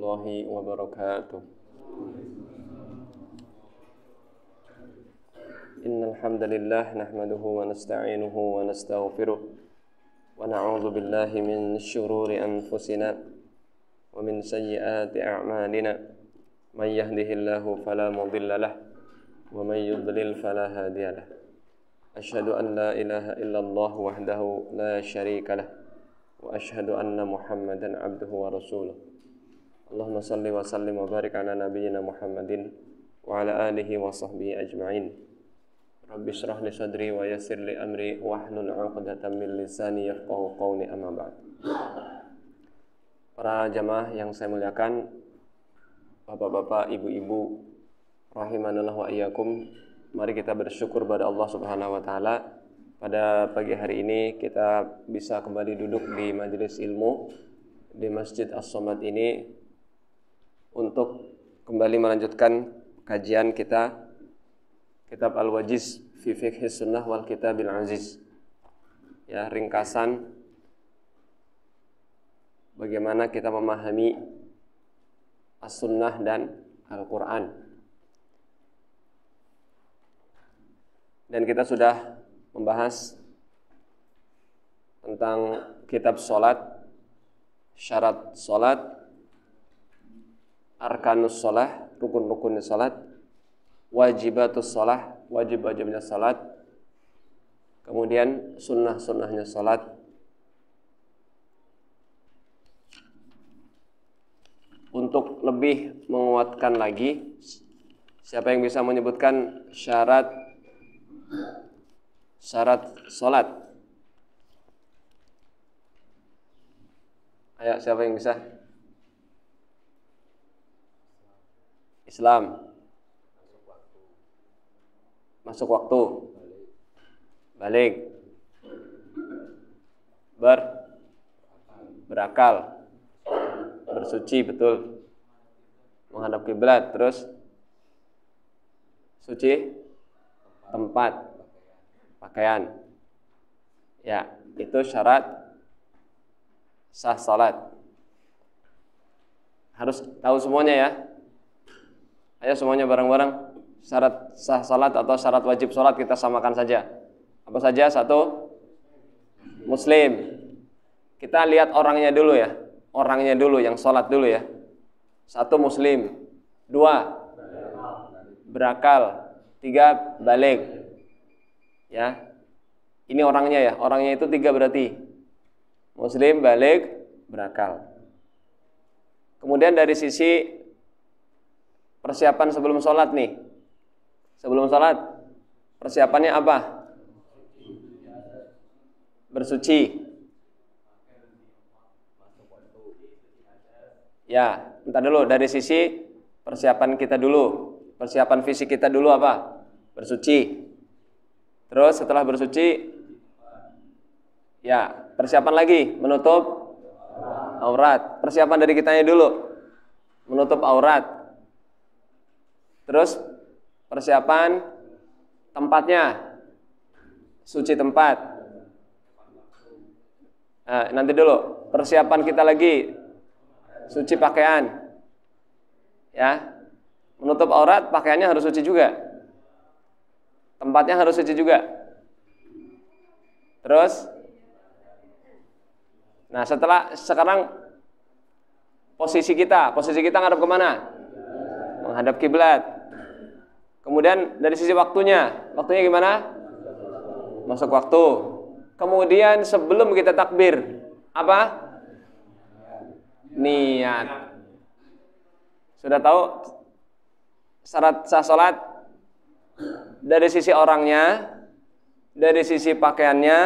warahmatullahi wabarakatuh. Innal hamdalillah nahmaduhu wa nasta'inuhu wa nastaghfiruh wa na'udzu billahi min syururi anfusina wa min sayyiati a'malina. May yahdihillahu fala mudilla lahu wa may yudlil fala hadiya lahu. Asyhadu an la ilaha illallah wahdahu la syarika lahu wa asyhadu anna Muhammadan abduhu wa rasuluh. Allahumma salli wa sallim wa barik ala nabiyyina Muhammadin wa ala alihi wa sahbihi ajma'in. Rabbi shrah li sadri wa yassir li amri wahlul 'uqdatam min lisani yafqahu qawli, amma ba'd. Para jamaah yang saya muliakan, bapak-bapak, ibu-ibu, rahimanallah wa iyyakum. Mari kita bersyukur pada Allah Subhanahu wa taala. Pada pagi hari ini kita bisa kembali duduk di majelis ilmu di Masjid As-Somad ini untuk kembali melanjutkan kajian kita Kitab Al-Wajiz fi Fiqhis Sunnah wal Kitabil Aziz. Ya, ringkasan bagaimana kita memahami As-Sunnah dan Al-Quran. Dan kita sudah membahas tentang kitab salat, syarat salat, arkanus salat, rukun-rukun salat, wajibatus salat, wajib-wajibnya salat, kemudian sunnah-sunnahnya salat. Untuk lebih menguatkan lagi, siapa yang bisa menyebutkan syarat salat? Ayo, siapa yang bisa? Islam. Masuk waktu. Balik. Berakal. Bersuci, betul. Menghadap kiblat, terus suci tempat, pakaian. Ya, itu syarat sah salat. Harus tahu semuanya ya. Ayo semuanya bareng-bareng. Syarat sah salat atau syarat wajib salat kita samakan saja. Apa saja? Satu, Muslim. Kita lihat orangnya dulu ya. Orangnya dulu, yang salat dulu ya. Satu, Muslim. Dua, berakal. Tiga, balik. Ya, ini orangnya ya. Orangnya itu tiga berarti. Muslim, balik, berakal. Kemudian dari sisi persiapan sebelum sholat nih. Sebelum sholat, persiapannya apa? Bersuci. Ya, entar dulu. Dari sisi persiapan kita dulu. Persiapan fisik kita dulu apa? Bersuci. Terus setelah bersuci, ya, persiapan lagi, menutup aurat. Persiapan dari kitanya dulu, menutup aurat. Terus persiapan tempatnya, suci tempat. Nah, nanti dulu, persiapan kita lagi, suci pakaian. Ya, menutup aurat, pakaiannya harus suci juga. Tempatnya harus suci juga. Terus, nah sekarang posisi kita ngadep kemana? Menghadap kiblat. Kemudian dari sisi waktunya gimana? Masuk waktu. Kemudian sebelum kita takbir, apa? Niat. Sudah tahu syarat sah salat? Dari sisi orangnya, dari sisi pakaiannya,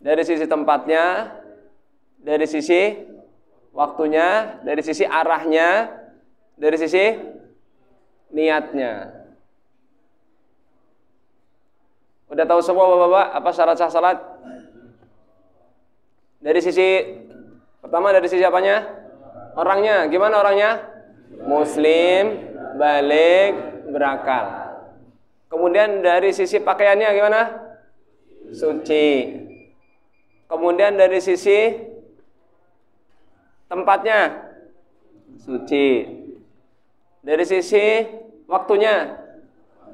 dari sisi tempatnya, dari sisi waktunya, dari sisi arahnya, dari sisi niatnya. Udah tahu semua bapak-bapak apa syarat sah salat? Dari sisi pertama, dari sisi apanya? Orangnya. Gimana orangnya? Muslim, balik, berakal. Kemudian dari sisi pakaiannya gimana? Suci. Kemudian dari sisi tempatnya suci. Dari sisi waktunya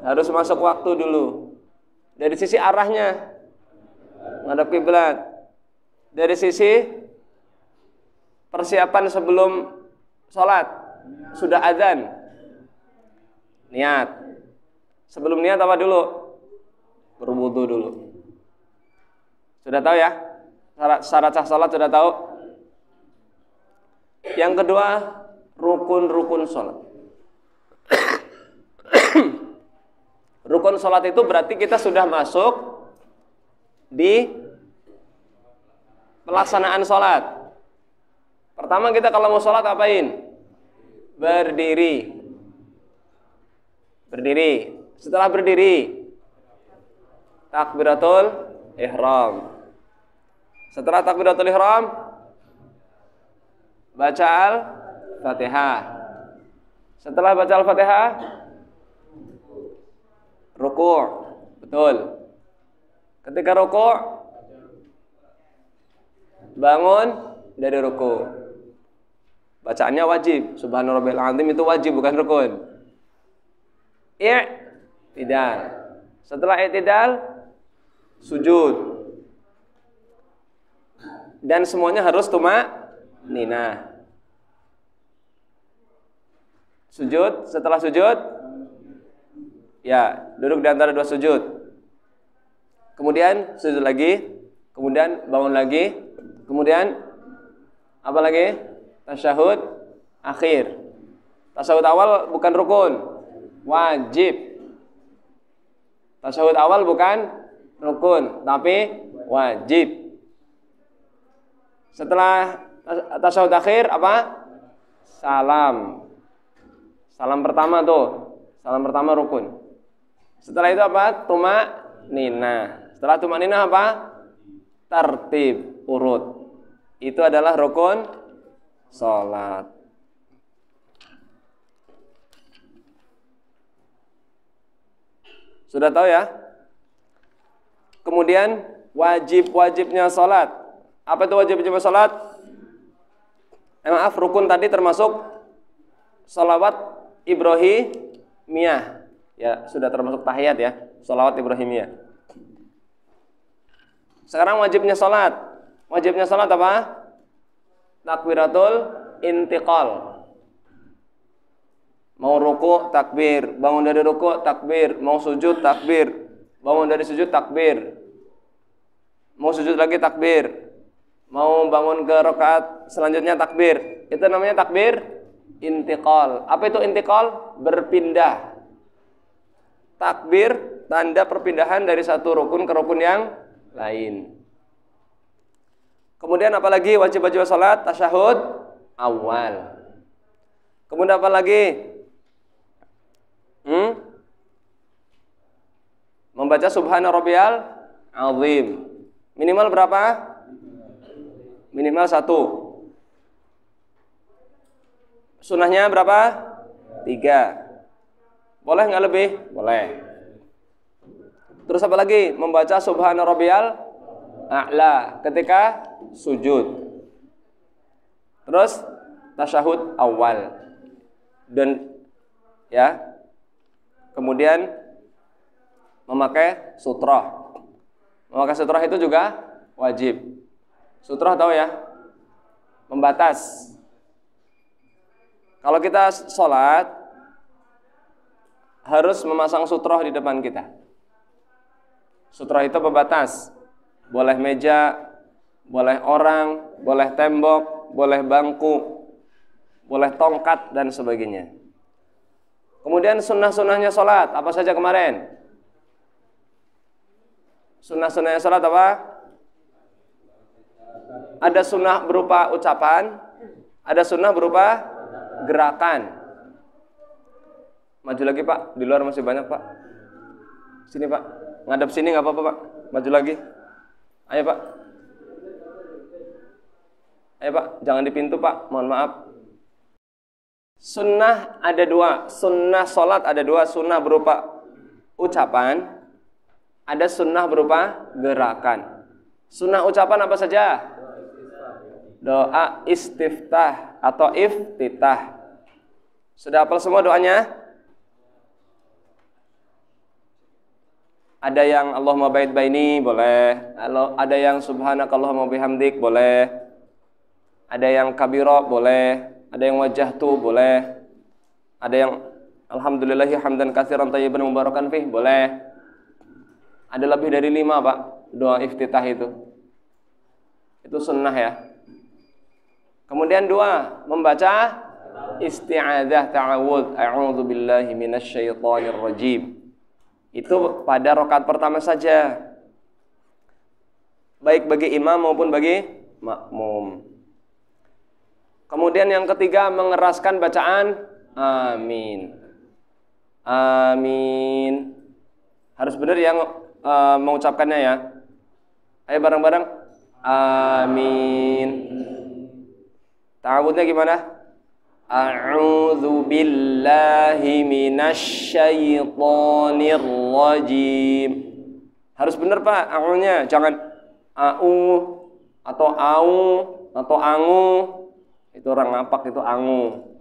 harus masuk waktu dulu. Dari sisi arahnya menghadap kiblat. Dari sisi persiapan sebelum sholat sudah azan, niat. Sebelum niat apa dulu? Berwudu dulu. Sudah tahu ya? Syarat sah sholat sudah tahu? Yang kedua, rukun-rukun sholat. Rukun sholat itu berarti kita sudah masuk di pelaksanaan sholat. Pertama kita kalau mau sholat apain? Berdiri. Berdiri. Setelah berdiri, takbiratul ihram. Setelah takbiratul ihram, baca al-Fatihah. Setelah baca al-Fatihah, ruku'. Betul. Ketika ruku', bangun dari ruku'. Bacaannya wajib. Subhanarabbiyal azim itu wajib, bukan rukun. I'tidal. Setelah i'tidal, sujud. Dan semuanya harus tumakninah. Sujud, setelah sujud, ya, duduk di antara dua sujud. Kemudian sujud lagi, kemudian bangun lagi, kemudian apa lagi? Tasyahud akhir. Tasyahud awal bukan rukun, wajib. Tasyahud awal bukan rukun, tapi wajib. Setelah tasyahud akhir apa? Salam. Salam pertama tuh. Salam pertama rukun. Setelah itu apa? Tumakninah. Setelah tumakninah apa? Tertib, urut. Itu adalah rukun salat. Sudah tahu ya? Kemudian wajib-wajibnya salat. Apa itu wajib-wajibnya salat? Maaf, rukun tadi termasuk sholawat Ibrahimiyah. Ya, sudah termasuk tahiyat ya, sholawat Ibrahimiyah. Sekarang wajibnya salat. Wajibnya salat apa? Takbiratul intiqal. Mau ruku takbir, bangun dari ruku takbir, mau sujud takbir, bangun dari sujud takbir, mau sujud lagi takbir, mau bangun ke rakaat selanjutnya takbir. Itu namanya takbir intiqal. Apa itu intiqal? Berpindah. Takbir tanda perpindahan dari satu rukun ke rukun yang lain. Kemudian apalagi wajib-wajib salat? Tasyahud awal. Kemudian apa lagi? Membaca subhana rabbiyal azim. Minimal berapa? Minimal 1. Sunnahnya berapa? 3. Boleh nggak lebih? Boleh. Terus apa lagi? Membaca subhana rabbiyal a'la ketika sujud. Terus tasyahud awal. Dan ya, kemudian memakai sutrah. Memakai sutrah itu juga wajib. Sutrah tahu ya? Membatas. Kalau kita sholat harus memasang sutrah di depan kita. Sutrah itu pembatas. Boleh meja, boleh orang, boleh tembok, boleh bangku, boleh tongkat dan sebagainya. Kemudian sunnah-sunnahnya sholat, apa saja kemarin? Sunnah-sunnahnya sholat apa? Ada sunnah berupa ucapan, ada sunnah berupa gerakan. Maju lagi Pak, di luar masih banyak Pak. Sini Pak, ngadep sini nggak apa-apa Pak. Maju lagi. Ayo Pak. Ayo Pak, jangan di pintu Pak, mohon maaf. Sunnah ada 2, sunnah sholat ada 2, sunnah berupa ucapan, ada sunnah berupa gerakan. Sunnah ucapan apa saja? Doa istiftah atau iftitah. Sudah hafal semua doanya? Ada yang Allahumma ba'id baini, boleh. Ada yang subhanakallahumma bihamdik, boleh. Ada yang kabira, boleh. Ada yang wajjahtu, boleh. Ada yang alhamdulillahi hamdan katsiran thayyiban mubarakan fih, boleh. Ada lebih dari 5, Pak, doa iftitah itu. Itu sunnah ya. Kemudian 2, membaca isti'adzah ta'awudz, a'udzu billahi minasyaitonir rajim. Itu pada rakaat pertama saja, baik bagi imam maupun bagi makmum. Kemudian yang ketiga, mengeraskan bacaan amin. Amin. Harus benar yang mengucapkannya ya. Ayo bareng-bareng. Amin. Ta'awudnya gimana? A'udzu billahi minasyaitonir rajim. Harus benar Pak, a'u-nya. Jangan a'u atau au atau angu. Itu orang ngapak, itu angu.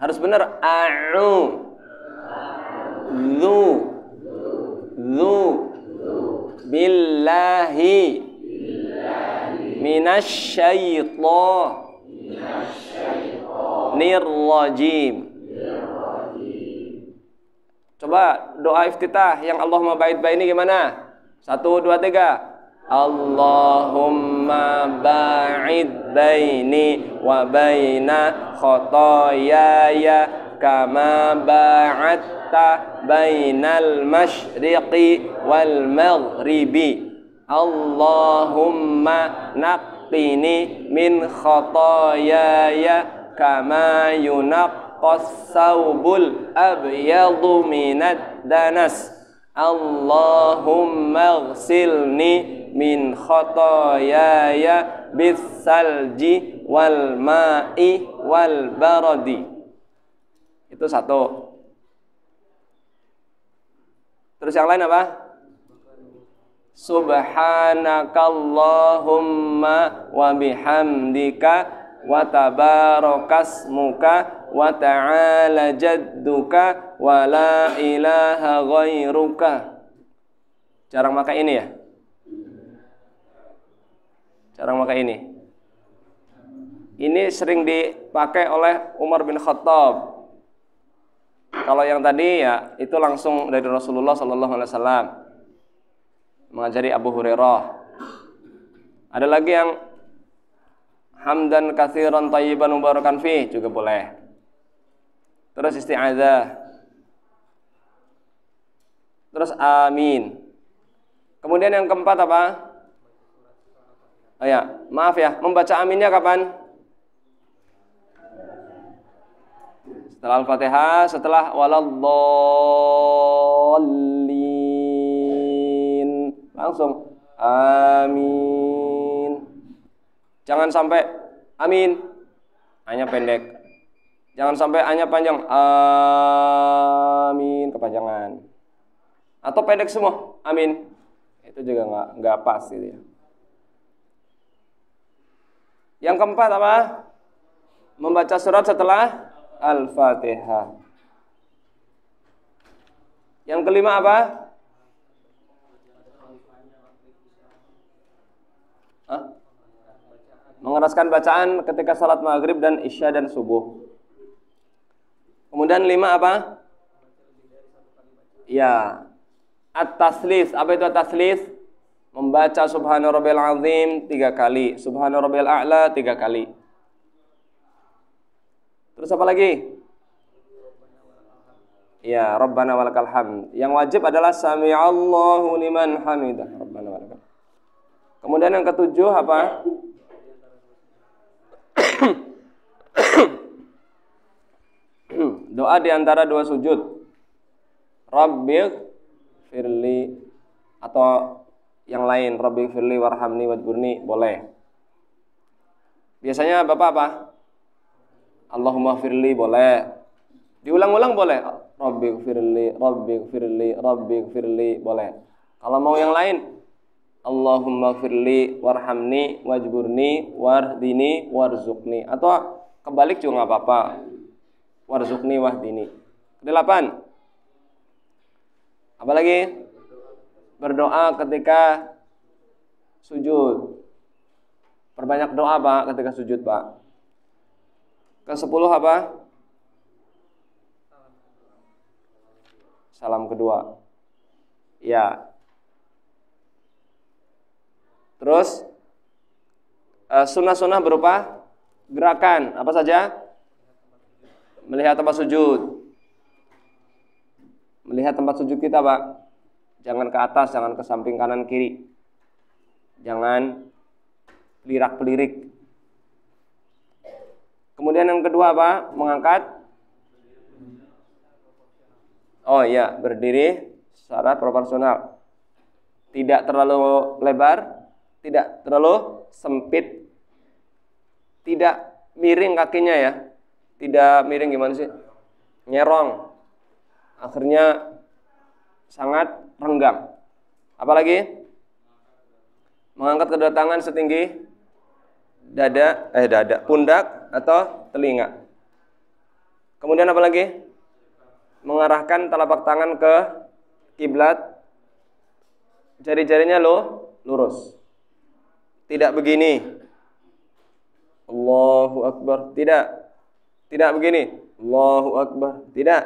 Harus benar a'u. Zu billahi minasyaitonir rajim. Coba doa iftitah yang Allahumma ba'id baini gimana? 1, 2, 3. Allahumma ba'id baini wa baina khotoyaya kama ba'adta bainal masyriqi wal maghribi. Allahumma naqqini min khotoyaya kama yunaqqas saubul abyadu minad danas. Allahumma ghsilni min khotoyaya bisalji wal ma'i wal baradi. Itu 1. Terus yang lain apa? Subhanakallahumma wa bihamdika wa tabarakasmuka wa ta'ala jadduka wa la ilaha ghairuka. Jarang pakai ini ya? Jarang pakai ini. Ini sering dipakai oleh Umar bin Khattab. Kalau yang tadi ya itu langsung dari Rasulullah SAW mengajari Abu Hurairah. Ada lagi yang hamdan katsiran thayyiban mubarakan fih juga boleh. Terus isti'adzah. Terus amin. Kemudian yang keempat apa? Oh ya, maaf ya, membaca aminnya kapan? Setelah Al-Fatihah, setelah waladdallin. Langsung amin. Jangan sampai amin hanya pendek. Jangan sampai hanya panjang amin kepanjangan. Atau pendek semua amin. Itu juga enggak pas gitu ya. Yang keempat apa? Membaca surat setelah Al-Fatihah. Yang kelima apa? Mengeraskan bacaan ketika salat maghrib dan isya dan subuh. Kemudian 5 apa? Ya, at-taslis. Apa itu at-taslis? Membaca subhana rabbiyal azim 3 kali, subhana rabbiyal a'la 3 kali. Terus apa lagi? Ya, Rabbana walakal hamd. Yang wajib adalah sami'allahu liman hamidah. Rabbana walakal. Kemudian yang ketujuh apa? Doa di antara 2 sujud. Rabbighfirli atau yang lain, Rabbighfirli warhamni wajburni boleh. Biasanya Bapak apa? Allahumma firli boleh. Diulang-ulang boleh. Rabbighfirli, Rabbighfirli, Rabbighfirli boleh. Kalau mau yang lain, Allahumma firli warhamni wajburni wardini warzuqni. Atau kebalik juga nggak apa-apa. Warzuqni wahdini. Kedelapan. Apalagi? Berdoa ketika sujud. Perbanyak doa Pak ketika sujud Pak. Ke-10 apa? Salam kedua. Ya. Terus sunnah-sunnah berupa gerakan apa saja? Melihat tempat sujud. Melihat tempat sujud kita, Pak. Jangan ke atas, jangan ke samping kanan kiri. Jangan pelirak-pelirik. Kemudian yang kedua apa? Mengangkat. Oh iya, berdiri secara proporsional. Tidak terlalu lebar, tidak terlalu sempit, tidak miring kakinya ya. Tidak miring gimana sih? Nyerong. Akhirnya sangat renggang. Apalagi? Mengangkat kedua tangan setinggi pundak atau telinga. Kemudian apa lagi? Mengarahkan telapak tangan ke kiblat. Jari-jarinya lurus. Tidak begini. Allahu Akbar. Tidak. Tidak begini. Allahu Akbar. Tidak.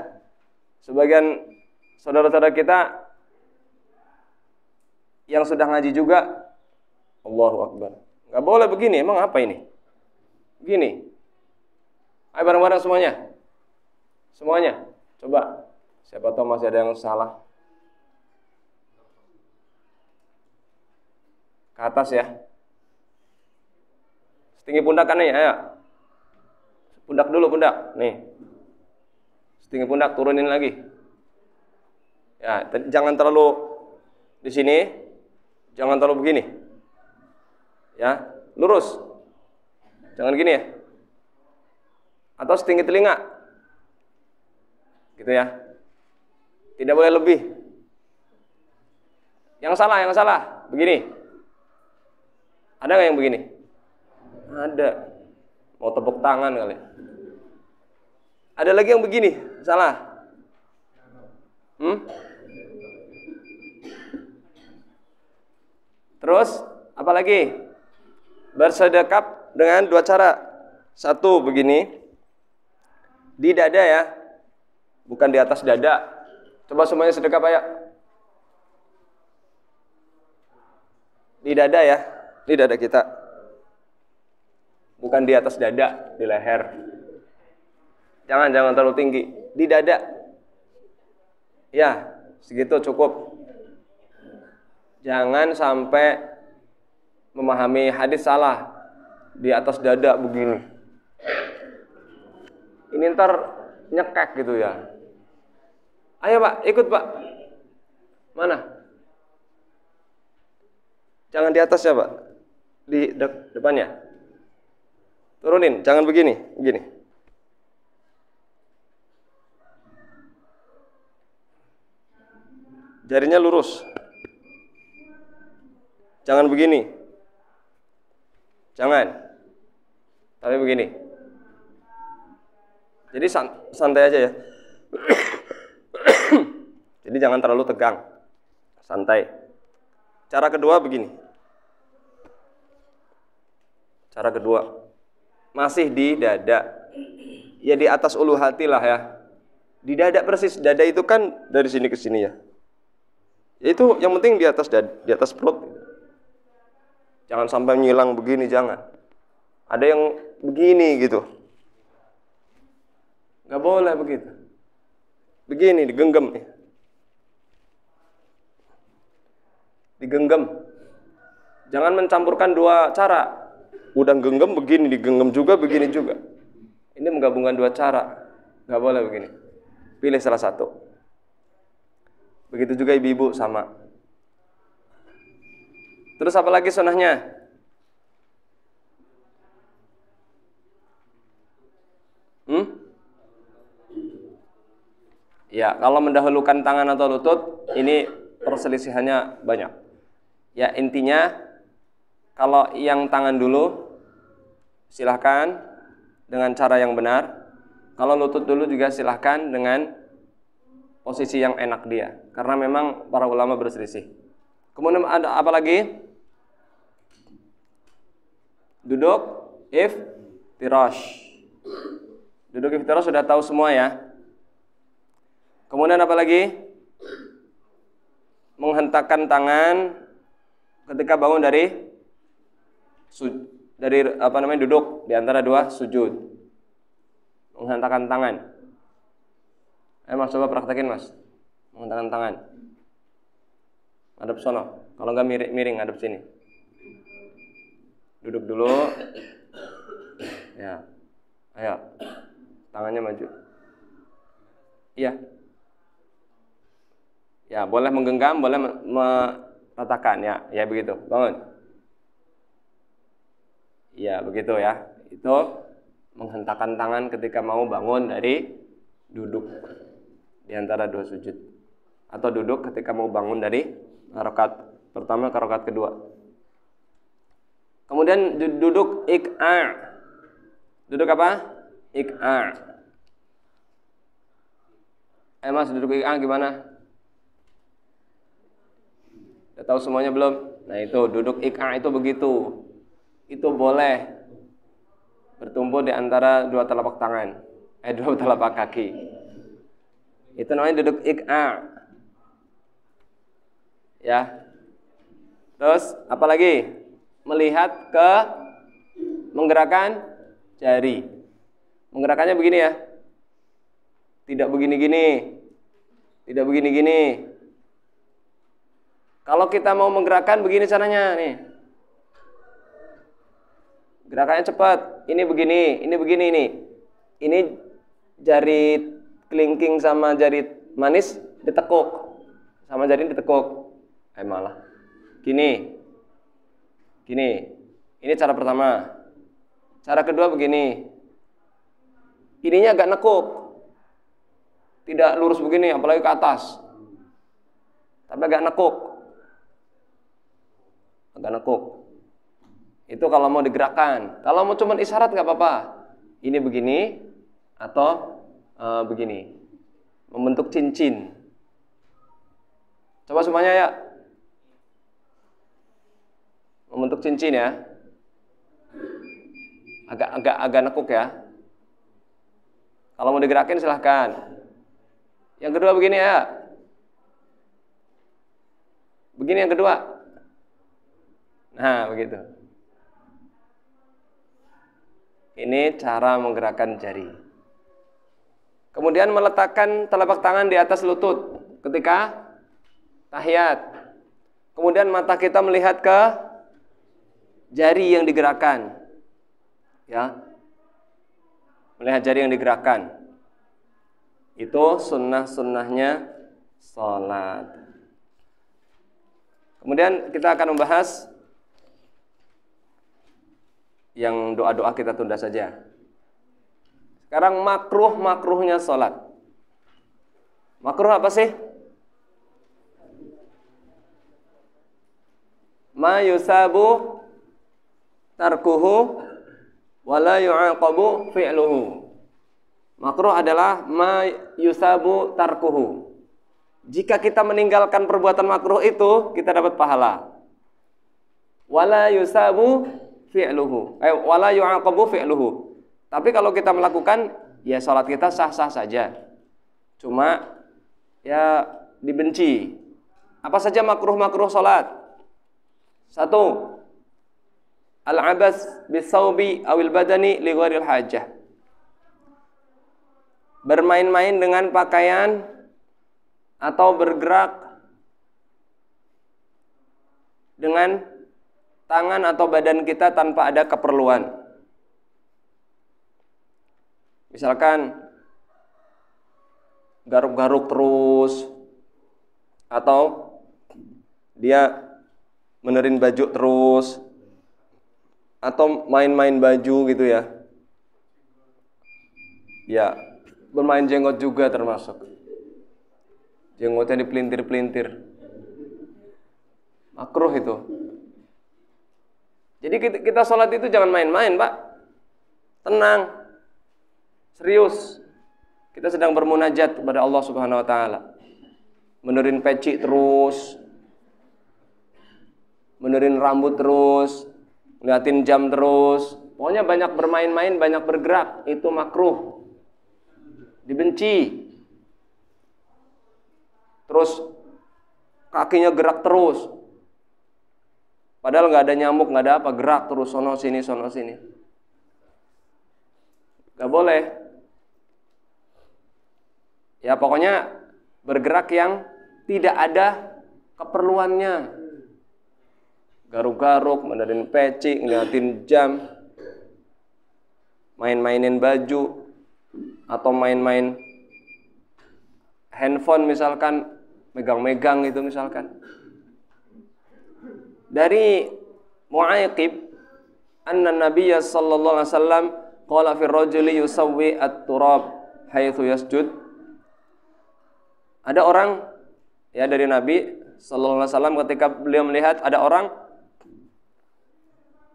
Sebagian saudara-saudara kita yang sudah ngaji juga Allahu Akbar. Nggak boleh begini, emang apa ini? Begini. Ayo bareng-bareng semuanya. Semuanya. Coba. Siapa tahu masih ada yang salah. Ke atas ya. Setinggi pundak kan nih, ayo. Pundak dulu, pundak. Nih. Setinggi pundak, turunin lagi. Ya, jangan terlalu di sini. Jangan terlalu begini. Ya, lurus. Jangan gini ya. Atau setinggi telinga. Gitu ya. Tidak boleh lebih. Yang salah. Begini. Ada nggak yang begini? Ada. Mau tepuk tangan kali. Ada lagi yang begini. Salah. Terus, apa lagi? Bersedekap dengan dua cara. Satu begini. Di dada ya. Bukan di atas dada. Coba semuanya sedekap ya. Di dada ya. Di dada kita. Bukan di atas dada, di leher. Jangan terlalu tinggi. Di dada. Ya, segitu cukup. Jangan sampai memahami hadis salah. Di atas dada begini. Ini ntar nyekek gitu ya. Ayo Pak, ikut Pak. Mana? Jangan di atas ya Pak. Di depannya. Turunin, jangan begini. Jarinya lurus. Jangan begini. Jangan. Tapi begini. Jadi santai aja ya. Jadi jangan terlalu tegang. Santai. Cara kedua begini. Cara kedua. Masih di dada. Ya di atas ulu hati lah ya. Di dada persis. Dada itu kan dari sini ke sini ya. Itu yang penting di atas di atas perut. Jangan sampai nyilang begini, jangan. Ada yang begini gitu. Nggak boleh begitu. Begini, digenggam. Digenggam. Jangan mencampurkan dua cara. Udah genggam begini, digenggam juga, begini juga. Ini menggabungkan dua cara. Nggak boleh begini. Pilih salah satu. Begitu juga ibu-ibu sama. Terus apa lagi sunahnya? Ya, kalau mendahulukan tangan atau lutut, ini perselisihannya banyak. Ya, intinya kalau yang tangan dulu silahkan dengan cara yang benar. Kalau lutut dulu juga silahkan dengan posisi yang enak dia. Karena memang para ulama berselisih. Kemudian ada apa lagi? Duduk iftirash. Duduk iftirash sudah tahu semua ya. Kemudian apa lagi? Menghentakkan tangan ketika bangun dari duduk di antara dua sujud. Menghentakkan tangan. Ayo Mas, coba praktekin Mas. Menghentakkan tangan. Hadap sono. Kalau enggak miring hadap sini. Duduk dulu. Ya. Ayo. Tangannya maju. Iya. Ya, boleh menggenggam, boleh meratakan ya. Ya begitu. Bangun. Ya, begitu ya. Itu menghentakkan tangan ketika mau bangun dari duduk di antara dua sujud, atau duduk ketika mau bangun dari rakaat pertama ke rakaat kedua. Kemudian duduk iq'a'. Duduk apa? Iq'a'. Mas, duduk iq'a' gimana? Udah tahu semuanya belum? Nah, itu duduk iq'a' itu begitu. Itu boleh bertumbuh di antara dua telapak tangan, dua telapak kaki. Itu namanya duduk iq'a'. Ya. Terus apa lagi? Melihat ke menggerakkan jari. Menggerakkannya begini ya. Tidak begini-gini. Tidak begini-gini. Kalau kita mau menggerakkan begini caranya nih. Gerakannya cepat. Ini begini, ini begini ini. Ini jari kelingking sama jari manis ditekuk. Sama jari ditekuk. Malah. Gini. Gini. Ini cara pertama. Cara kedua begini. Ininya agak nekuk. Tidak lurus begini, apalagi ke atas. Tapi agak nekuk. Agak nekuk. Itu kalau mau digerakkan. Kalau mau cuma isyarat nggak apa-apa. Ini begini atau begini. Membentuk cincin. Coba semuanya ya. Membentuk cincin ya. Agak nekuk ya. Kalau mau digerakin silahkan. Yang kedua begini ya. Begini yang kedua. Nah, begitu. Ini cara menggerakkan jari. Kemudian meletakkan telapak tangan di atas lutut ketika tahiyat. Kemudian mata kita melihat ke jari yang digerakkan. Ya. Melihat jari yang digerakkan. Itu sunnah-sunnahnya salat. Kemudian kita akan membahas yang doa-doa kita tunda saja. Sekarang makruhnya salat. Makruh apa sih? Ma yusabu tarkuhu wala yu'aqabu fi'luhu. Makruh adalah ma yusabu tarkuhu. Jika kita meninggalkan perbuatan makruh itu, kita dapat pahala. Wala yusabu fi'luhu. Wala yu'aqabu fi'luhu. Tapi kalau kita melakukan, ya salat kita sah-sah saja. Cuma ya dibenci. Apa saja makruh-makruh salat? 1. Al-abas bisawbi awil badani li ghairil hajah. Bermain-main dengan pakaian atau bergerak dengan tangan atau badan kita tanpa ada keperluan. Misalkan garuk-garuk terus, atau dia benerin baju terus, atau main-main baju gitu ya. Ya, bermain jenggot juga termasuk. Jenggotnya dipelintir-pelintir. Makruh itu. Jadi kita sholat itu jangan main-main, Pak. Tenang. Serius. Kita sedang bermunajat kepada Allah Subhanahu wa taala. Benerin peci terus. Benerin rambut terus. Ngeliatin jam terus. Pokoknya banyak bermain-main, banyak bergerak. Itu makruh. Dibenci. Terus kakinya gerak terus. Padahal nggak ada nyamuk, nggak ada apa, gerak terus sono sini. Nggak boleh. Ya pokoknya bergerak yang tidak ada keperluannya. Garuk-garuk, benerin peci, ngeliatin jam, main-mainin baju, atau main-main handphone misalkan, megang-megang itu misalkan. Dari Mu'aqib anna Nabiyya sallallahu alaihi wasallam qala fi rajuli yusawwi at-turab haitsu yasjud. Ada orang ya dari Nabi sallallahu alaihi wasallam ketika beliau melihat ada orang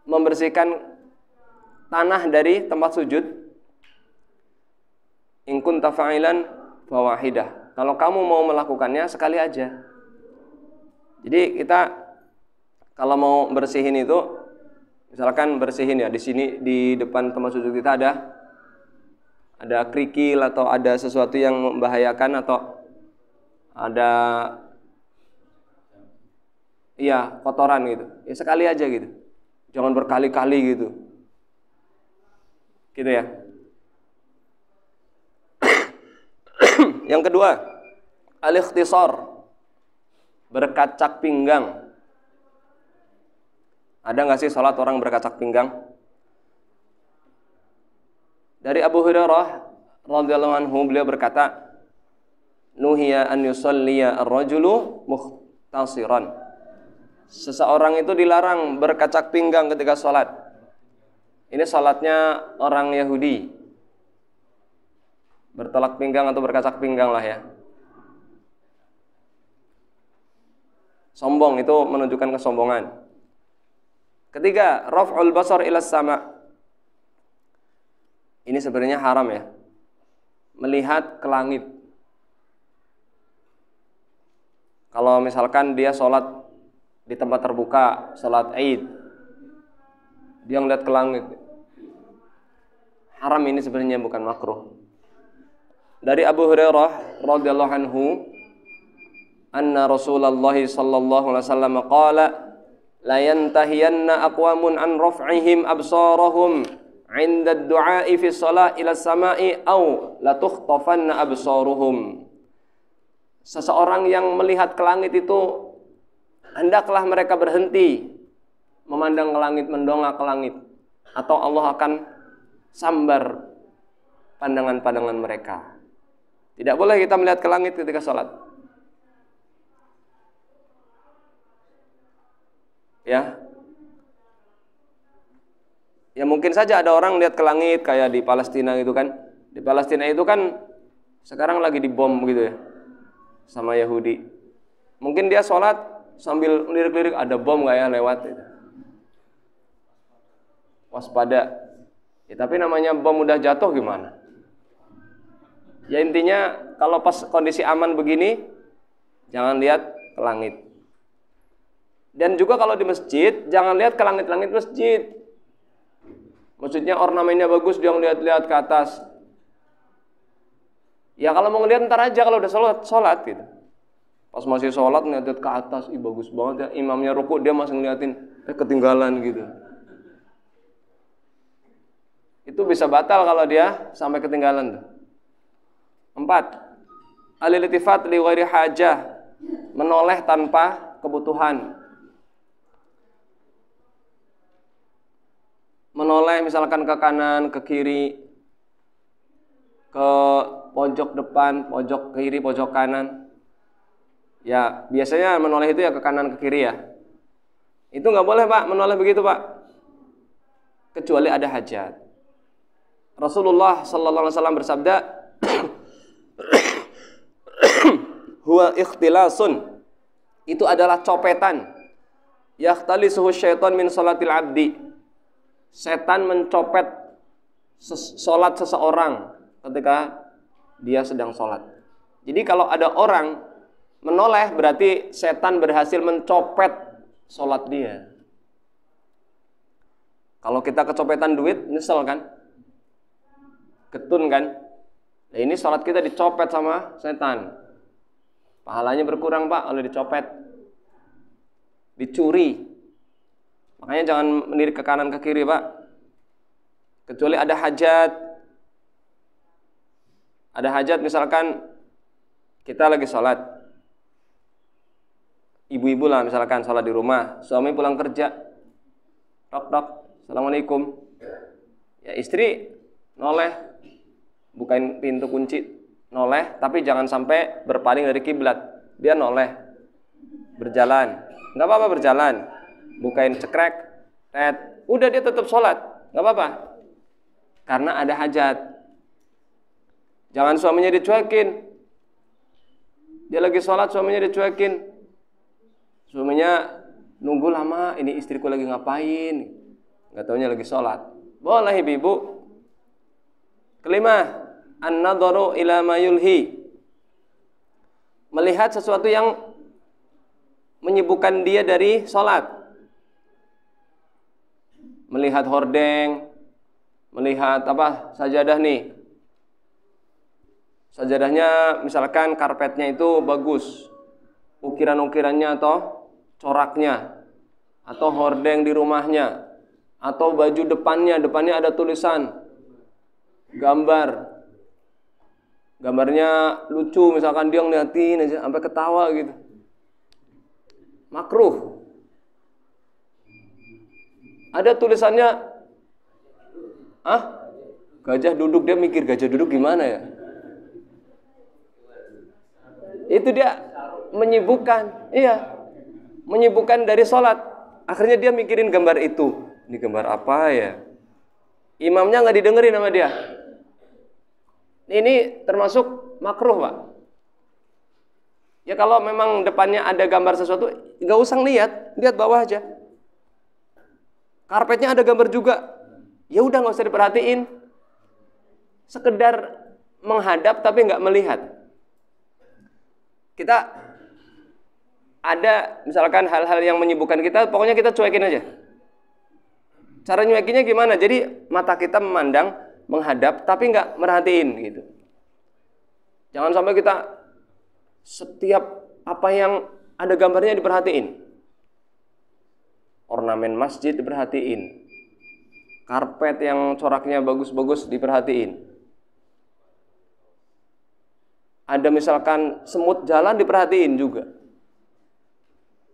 membersihkan tanah dari tempat sujud. In kunta fa'ilan fa wahidah. Kalau kamu mau melakukannya sekali aja. Jadi kita kalau mau bersihin itu, misalkan bersihin ya di sini di depan tempat sujud kita ada kerikil atau ada sesuatu yang membahayakan atau ada kotoran gitu. Ya sekali aja gitu. Jangan berkali-kali gitu. Gitu ya. Yang kedua, al-ikhtisar. Berkacak pinggang. Ada nggak sih sholat orang berkacak pinggang? Dari Abu Hurairah radhiyallahu anhu beliau berkata, nuhiya an yusalliya ar-rajulu muhtasiran. Seseorang itu dilarang berkacak pinggang ketika sholat. Ini sholatnya orang Yahudi. Bertolak pinggang atau berkacak pinggang lah ya. Sombong itu menunjukkan kesombongan. Ketiga, raf'ul basar ila sama. Ini sebenarnya haram ya. Melihat ke langit. Kalau misalkan dia sholat di tempat terbuka, sholat Id, dia ngeliat ke langit. Haram ini sebenarnya bukan makruh. Dari Abu Hurairah radhiyallahu anhu, anna Rasulullah sallallahu alaihi wasallam qala la yantahiyanna aqwamun an raf'ihim absarahum 'inda ad-du'a'i fi shalah ila as-sama'i aw la tukhtafanna absaruhum. Seseorang yang melihat ke langit itu hendaklah mereka berhenti memandang ke langit, mendongak ke langit, atau Allah akan sambar pandangan-pandangan mereka. Tidak boleh kita melihat ke langit ketika sholat. Ya mungkin saja ada orang lihat ke langit kayak di Palestina gitu kan. Di Palestina itu kan sekarang lagi dibom gitu ya sama Yahudi. Mungkin dia sholat sambil lirik-lirik ada bom nggak ya lewat gitu. Waspada. Ya, tapi namanya bom udah jatuh gimana? Ya intinya kalau pas kondisi aman begini jangan lihat ke langit. Dan juga kalau di masjid, jangan lihat ke langit-langit masjid. Maksudnya ornamennya bagus, dia ngeliat-liat ke atas. Ya kalau mau ngeliat ntar aja kalau udah sholat gitu. Pas masih sholat ngeliat ke atas, ih bagus banget ya. Imamnya rukuk dia masih ngeliatin, ketinggalan gitu. Itu bisa batal kalau dia sampai ketinggalan tuh. 4. Al-iltifat li ghairi hajah. Menoleh tanpa kebutuhan. Menoleh misalkan ke kanan, ke kiri, ke pojok depan, pojok kiri, pojok kanan. Ya, biasanya menoleh itu ya ke kanan, ke kiri ya. Itu nggak boleh Pak, menoleh begitu Pak. Kecuali ada hajat. Rasulullah sallallahu alaihi wasallam bersabda, huwa ikhtilasun. Itu adalah copetan. Yakhtalisuhu syaitan min salatil abdi. Setan mencopet salat seseorang ketika dia sedang salat. Jadi kalau ada orang menoleh berarti setan berhasil mencopet salat dia. Kalau kita kecopetan duit, nyesel kan? Ketun kan? Nah, ini salat kita dicopet sama setan. Pahalanya berkurang, Pak, kalau dicopet. Dicuri. Makanya jangan melirik ke kanan ke kiri, Pak. Kecuali ada hajat. Ada hajat misalkan kita lagi sholat. Ibu-ibu lah misalkan sholat di rumah. Suami pulang kerja. Tok-tok. Assalamualaikum. Ya istri noleh. Bukain pintu kunci. Noleh. Tapi jangan sampai berpaling dari kiblat. Dia noleh. Berjalan. Nggak apa-apa berjalan. Bukain cekrek, tet, udah dia tetap sholat, nggak apa-apa. Karena ada hajat. Jangan suaminya dicuekin. Dia lagi sholat, suaminya dicuekin. Suaminya nunggu lama, ini istriku lagi ngapain? Nggak taunya lagi sholat. Boleh ibu. Kelima, an-nadharu ila ma yulhi. Melihat sesuatu yang menyibukkan dia dari sholat. Melihat hordeng, melihat sajadah nih. Sajadahnya misalkan karpetnya itu bagus, ukiran-ukirannya atau coraknya, atau hordeng di rumahnya, atau baju depannya ada tulisan, gambarnya lucu, misalkan dia ngeliatin aja sampai ketawa gitu. Makruh. Ada tulisannya, gajah duduk, dia mikir gajah duduk gimana ya? Itu dia menyibukkan, menyibukkan dari sholat. Akhirnya dia mikirin gambar itu. Ini gambar apa ya? Imamnya nggak didengerin sama dia. Ini termasuk makruh, Pak. Ya kalau memang depannya ada gambar sesuatu, nggak usah lihat bawah aja. Karpetnya ada gambar juga, ya udah nggak usah diperhatiin. Sekedar menghadap tapi nggak melihat. Kita ada misalkan hal-hal yang menyibukkan kita, pokoknya kita cuekin aja. Cara nyuekinnya gimana? Jadi mata kita memandang, menghadap tapi nggak merhatiin gitu. Jangan sampai kita setiap apa yang ada gambarnya diperhatiin. Ornamen masjid diperhatiin. Karpet yang coraknya bagus-bagus diperhatiin. Ada misalkan semut jalan diperhatiin juga.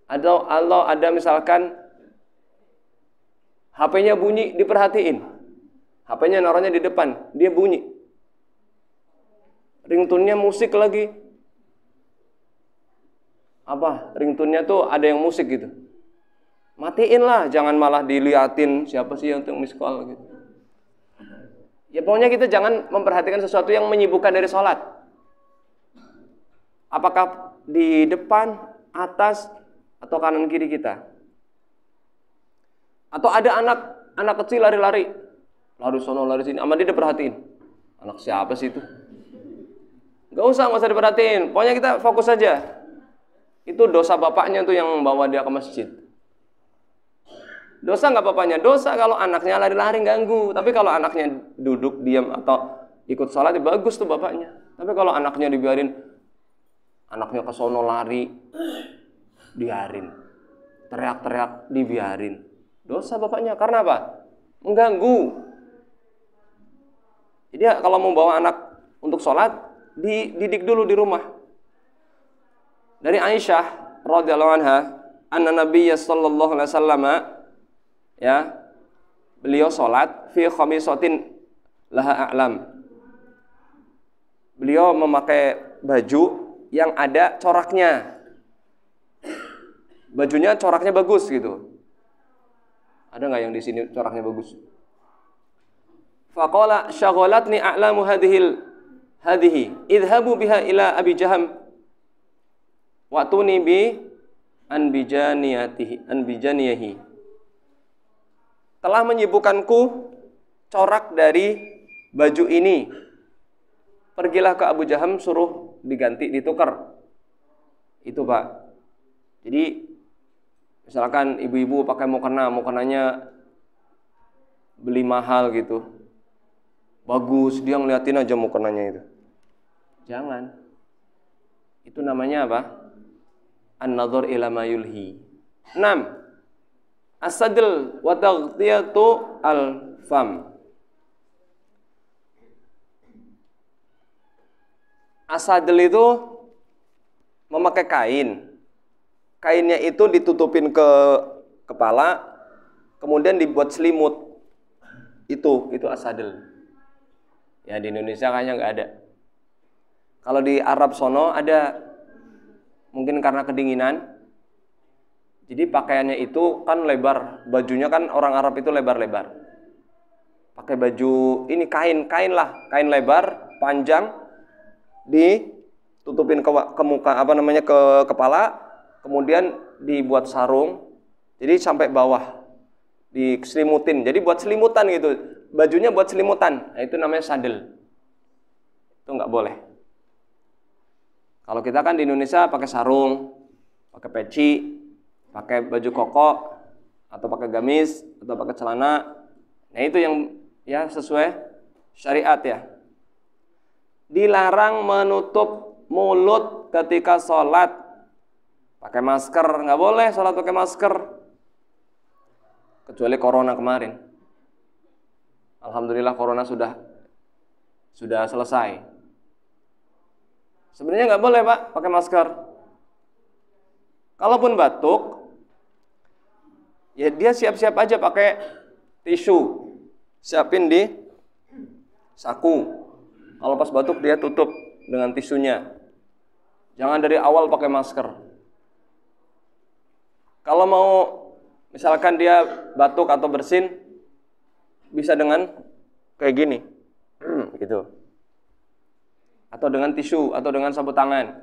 Ada misalkan HP-nya bunyi diperhatiin. HP-nya naruhnya di depan, dia bunyi. Ringtone-nya musik lagi. Ringtone-nya tuh ada yang musik gitu. Matiin lah, jangan malah diliatin siapa sih yang miss call gitu. Ya pokoknya kita jangan memperhatikan sesuatu yang menyibukkan dari sholat. Apakah di depan, atas, atau kanan kiri kita. Atau ada anak kecil lari-lari. Lari sono, lari sini, sama dia diperhatiin. Anak siapa sih itu? Gak usah diperhatiin. Pokoknya kita fokus saja. Itu dosa bapaknya tuh yang bawa dia ke masjid. Dosa nggak bapaknya, dosa kalau anaknya lari-lari ganggu. Tapi kalau anaknya duduk diam atau ikut sholat, ya bagus tuh bapaknya. Tapi kalau anaknya dibiarin, anaknya ke sono lari, biarin. Teriak-teriak, dibiarin. Dosa bapaknya, karena apa? Mengganggu. Jadi kalau mau bawa anak untuk sholat, dididik dulu di rumah. Dari Aisyah radhiyallahu anha, anna Nabiyya sallallahu alaihi wasallam beliau sholat fi khamisatin laha a'lam. Beliau memakai baju yang ada coraknya. Bajunya coraknya bagus gitu. Ada nggak yang di sini coraknya bagus? Faqala syaghalatni a'lamu hadhihi idhabu biha ila Abi Jaham wa tuni bi bijaniyahi. Telah menyibukkanku corak dari baju ini. Pergilah ke Abu Jaham, suruh diganti, ditukar. Itu Pak. Jadi misalkan ibu-ibu pakai mukananya beli mahal gitu. Bagus, dia ngeliatin aja mukananya itu. Jangan. Itu namanya apa? An-nadhar ila ma yulhi. 6. As-sadl wa taghtiyatu al-fam. As-sadl itu memakai kain. Kainnya itu ditutupin ke kepala, kemudian dibuat selimut. Itu as-sadl. Ya di Indonesia kayaknya nggak ada. Kalau di Arab sono ada, mungkin karena kedinginan. Jadi pakaiannya itu kan lebar, bajunya kan orang Arab itu lebar-lebar. Pakai baju ini kain lebar, panjang, ditutupin ke muka ke kepala, kemudian dibuat sarung. Jadi sampai bawah diselimutin. Jadi buat selimutan gitu. Bajunya buat selimutan. Nah, itu namanya sadel. Itu nggak boleh. Kalau kita kan di Indonesia pakai sarung, pakai peci, pakai baju koko, atau pakai gamis, atau pakai celana. Nah itu yang ya sesuai syariat ya. Dilarang menutup mulut ketika sholat. Pakai masker, nggak boleh sholat pakai masker. Kecuali corona kemarin. Alhamdulillah corona sudah selesai. Sebenarnya nggak boleh Pak pakai masker. Kalaupun batuk, ya dia siap-siap aja pakai tisu, siapin di saku. Kalau pas batuk dia tutup dengan tisunya. Jangan dari awal pakai masker. Kalau mau misalkan dia batuk atau bersin, bisa dengan kayak gini, gitu. Atau dengan tisu, atau dengan sapu tangan.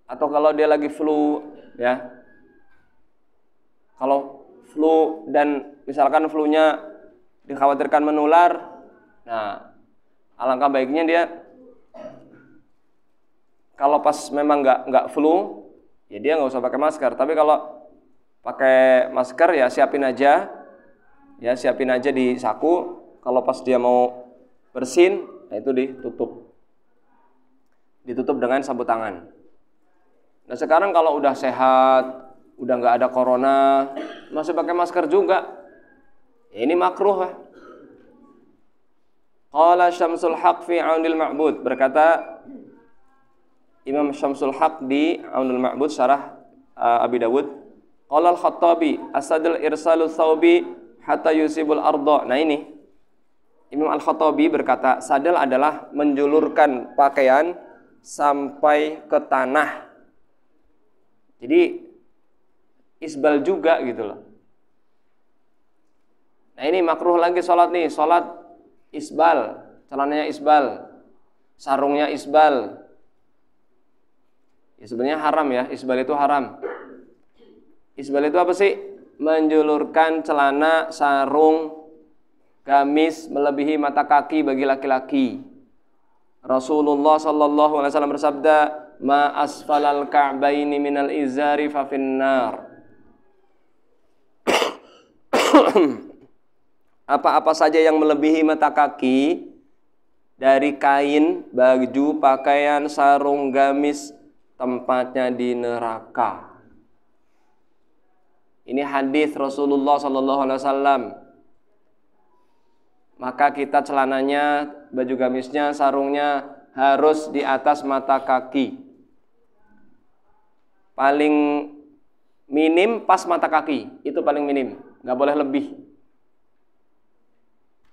Atau kalau dia lagi flu, ya. Kalau flu dan misalkan flu-nya dikhawatirkan menular, nah alangkah baiknya dia kalau pas memang nggak flu, ya dia nggak usah pakai masker. Tapi kalau pakai masker ya siapin aja di saku. Kalau pas dia mau bersin, nah itu ditutup dengan sapu tangan. Nah sekarang kalau udah sehat, udah nggak ada corona, masih pakai masker juga, ya ini makruh lah. Qala Syamsul Haq fi Aunil Ma'bud, berkata Imam Syamsul Haq di Aunil Ma'bud syarah Abi Dawud. Qala Al-Khattabi asadul irsalu thawbi hatta yusibul arda. Nah ini Imam Al-Khattabi berkata, sadel adalah menjulurkan pakaian sampai ke tanah. Jadi isbal juga gitu loh. Nah ini makruh lagi sholat nih, sholat isbal, celananya isbal, sarungnya isbal. Ya sebenarnya haram ya, isbal itu haram. Isbal itu apa sih? Menjulurkan celana, sarung, gamis melebihi mata kaki bagi laki-laki. Rasulullah sallallahu alaihi wasallam bersabda, "Ma asfalal ka'baini minal izari fa finnar." Apa-apa saja yang melebihi mata kaki dari kain, baju, pakaian, sarung, gamis, tempatnya di neraka. Ini hadis Rasulullah sallallahu alaihi wasallam. Maka kita celananya, baju gamisnya, sarungnya harus di atas mata kaki. Paling minim pas mata kaki, itu paling minim, nggak boleh lebih.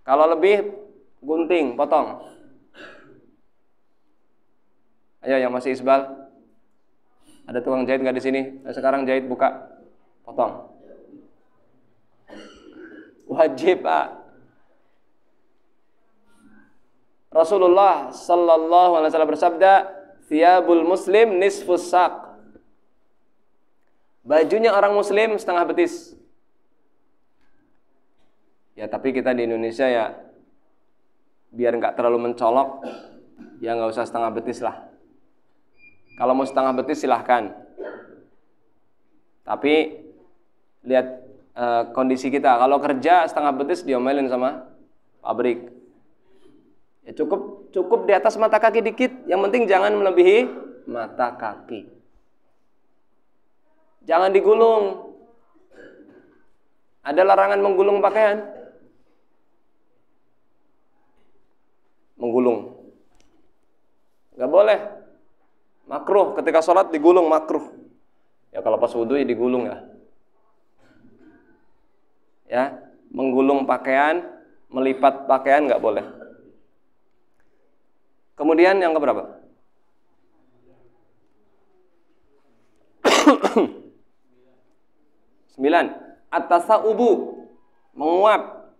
Kalau lebih, gunting, potong. Ayo yang masih isbal, ada tukang jahit nggak di sini? Sekarang jahit buka, potong. Wajib Pak. Rasulullah sallallahu alaihi wasallam bersabda, "Thiyabul muslim nisfus saq." Bajunya orang muslim setengah betis. Ya tapi kita di Indonesia ya biar nggak terlalu mencolok, ya nggak usah setengah betis lah. Kalau mau setengah betis silahkan. Tapi lihat kondisi kita. Kalau kerja setengah betis diomelin sama pabrik. Ya cukup di atas mata kaki dikit. Yang penting jangan melebihi mata kaki. Jangan digulung. Ada larangan menggulung pakaian. Menggulung. Nggak boleh. Makruh. Ketika sholat digulung makruh. Ya kalau pas wudhu ya digulung ya. Ya, menggulung pakaian, melipat pakaian nggak boleh. Kemudian yang keberapa? Sembilan. At-tasa'ubu, menguap.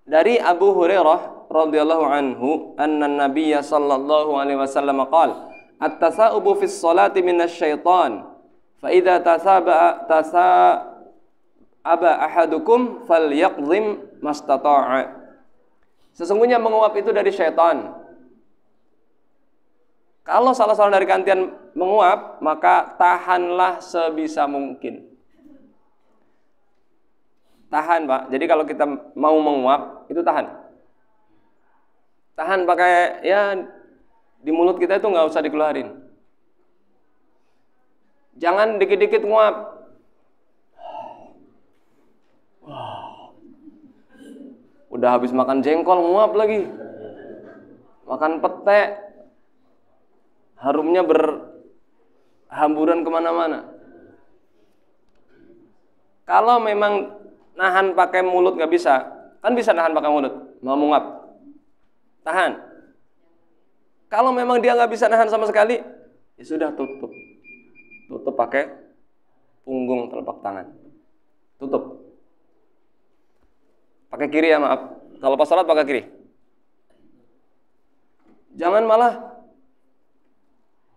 Dari Abu Hurairah radhiyallahu anhu, anna Nabiyya sallallahu alaihi wasallam qala, at-tasa'ubu fi sholati minasyaitan. Fa idza tasaba ahadukum falyaqdhim mastata'a. Sesungguhnya menguap itu dari syaitan. Kalau salah seorang dari kalian menguap, maka tahanlah sebisa mungkin. Tahan, Pak. Jadi kalau kita mau menguap, itu tahan. Tahan pakai, ya di mulut kita itu nggak usah dikeluarin. Jangan dikit-dikit nguap. Udah habis makan jengkol nguap lagi. Makan pete, harumnya berhamburan kemana-mana. Kalau memang nahan pakai mulut nggak bisa, kan bisa nahan pakai mulut, mau menguap, tahan. Kalau memang dia nggak bisa nahan sama sekali, ya sudah tutup pakai punggung telapak tangan, tutup. Pakai kiri ya, maaf. Kalau pas salat pakai kiri. Jangan malah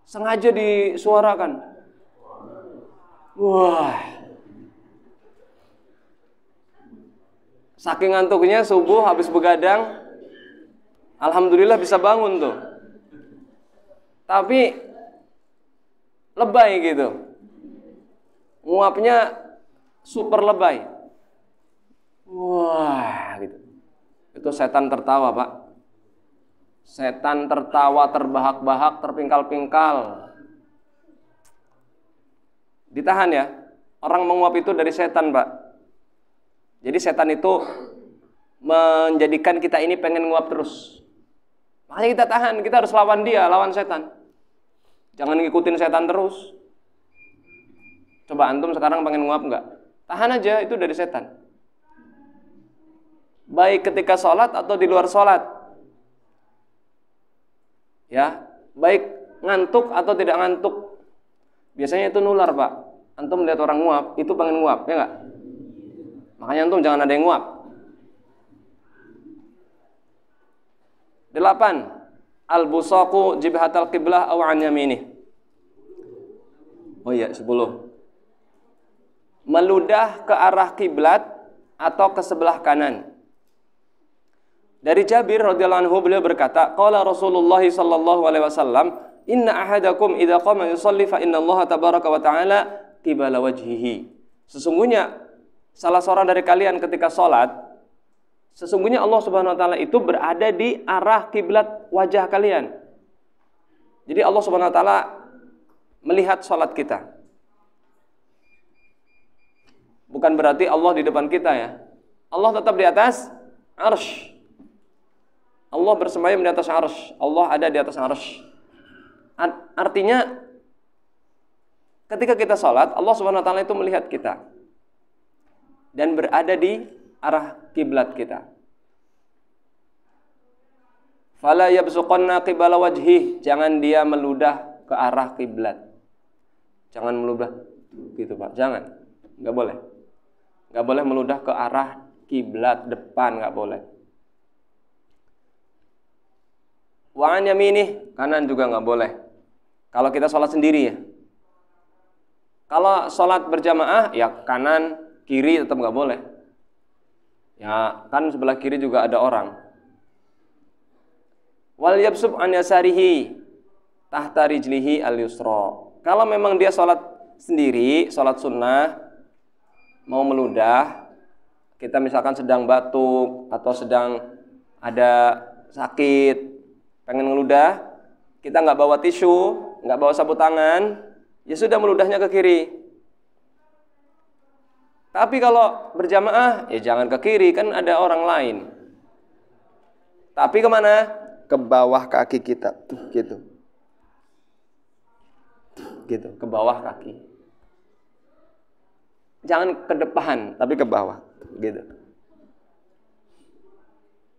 sengaja disuarakan. Wah. Saking ngantuknya subuh habis begadang, alhamdulillah bisa bangun tuh. Tapi lebay gitu. Nguapnya super lebay. Wah, gitu. Itu setan tertawa, Pak. Setan tertawa, terbahak-bahak, terpingkal-pingkal. Ditahan ya. Orang menguap itu dari setan, Pak. Jadi setan itu menjadikan kita ini pengen nguap terus. Makanya kita tahan, kita harus lawan dia, lawan setan. Jangan ngikutin setan terus. Coba antum sekarang pengen nguap enggak? Tahan aja, itu dari setan. Baik ketika sholat atau di luar sholat. Ya, baik ngantuk atau tidak ngantuk. Biasanya itu nular, Pak. Antum lihat orang nguap, itu pengen nguap, ya enggak? Makanya antum jangan ada yang nguap. 8. Al-busaqu jibhatal qiblah aw an yaminih. Oh iya, 10. Meludah ke arah kiblat atau ke sebelah kanan. Dari Jabir radhiyallahu anhu beliau berkata, qala Rasulullah sallallahu alaihi wasallam, inna ahadakum idza qama yusalli fa inna Allah tabaraka wa ta'ala qibala wajhihi. Sesungguhnya salah seorang dari kalian ketika salat, sesungguhnya Allah Subhanahu wa taala itu berada di arah kiblat wajah kalian. Jadi Allah Subhanahu wa taala melihat salat kita. Bukan berarti Allah di depan kita ya. Allah tetap di atas arsy. Allah bersemayam di atas arsy. Allah ada di atas arsy. Artinya ketika kita salat, Allah Subhanahu wa taala itu melihat kita dan berada di arah kiblat kita. Fala yabsuqanna qibala wajhi, jangan dia meludah ke arah kiblat. Jangan meludah gitu, Pak. Jangan. Enggak boleh. Enggak boleh meludah ke arah kiblat depan, enggak boleh. Wa an yaminih, kanan juga enggak boleh. Kalau kita sholat sendiri ya. Kalau sholat berjamaah, ya kanan, kiri tetap nggak boleh. Ya kan sebelah kiri juga ada orang. Wal yabsub an yasarihi tahta rijlihi al-yusra. Kalau memang dia sholat sendiri, sholat sunnah, mau meludah, kita misalkan sedang batuk atau sedang ada sakit, pengen ngeludah, kita nggak bawa tisu, nggak bawa sapu tangan, ya sudah meludahnya ke kiri. Tapi kalau berjamaah, ya jangan ke kiri, kan ada orang lain. Tapi kemana? Ke bawah kaki kita, gitu. Gitu, ke bawah kaki. Jangan ke depan, tapi ke bawah, gitu.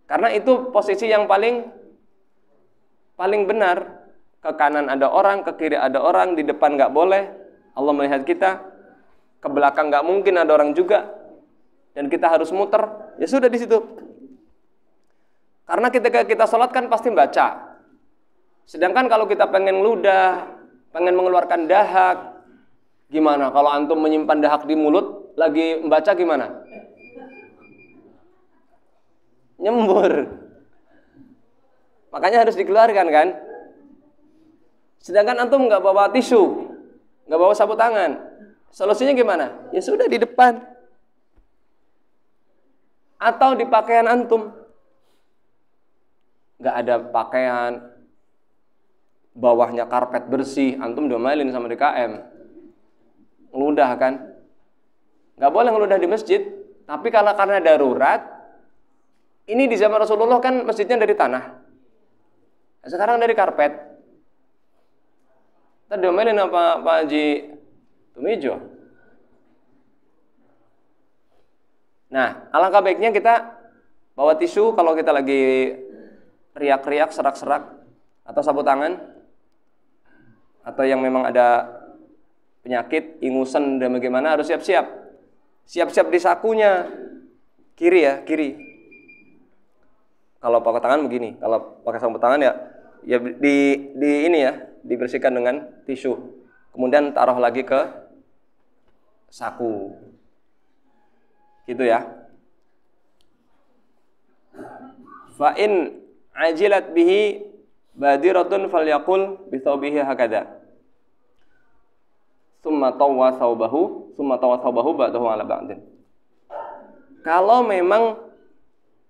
Karena itu posisi yang paling benar. Ke kanan ada orang, ke kiri ada orang, di depan nggak boleh. Allah melihat kita. Ke belakang nggak mungkin ada orang juga. Dan kita harus muter. Ya sudah di situ. Karena ketika kita sholat kan pasti baca. Sedangkan kalau kita pengen ludah, pengen mengeluarkan dahak, gimana? Kalau antum menyimpan dahak di mulut, lagi membaca gimana? Nyembur. Makanya harus dikeluarkan kan? Sedangkan antum nggak bawa tisu, nggak bawa sapu tangan. Solusinya gimana? Ya sudah di depan. Atau di pakaian antum. Nggak ada pakaian, bawahnya karpet bersih, antum diomelin sama DKM. Ngeludah kan? Nggak boleh ngeludah di masjid. Tapi kalau karena darurat, ini di zaman Rasulullah kan masjidnya dari tanah. Sekarang dari karpet. Kita diomelin apa Pak Haji Tumijo. Nah, alangkah baiknya kita bawa tisu kalau kita lagi riak-riak, serak-serak, atau sapu tangan, atau yang memang ada penyakit, ingusan dan bagaimana, harus siap-siap. Siap-siap di sakunya. Kiri ya, kiri. Kalau pakai tangan begini, kalau pakai sapu tangan ya di ini ya, dibersihkan dengan tisu. Kemudian taruh lagi ke saku. Gitu ya. Fa in ajilat bihi badiratun falyaqul bi thawbihi hakada. Tsumma tawwa thawbahu ba'dahu ala ba'din. Kalau memang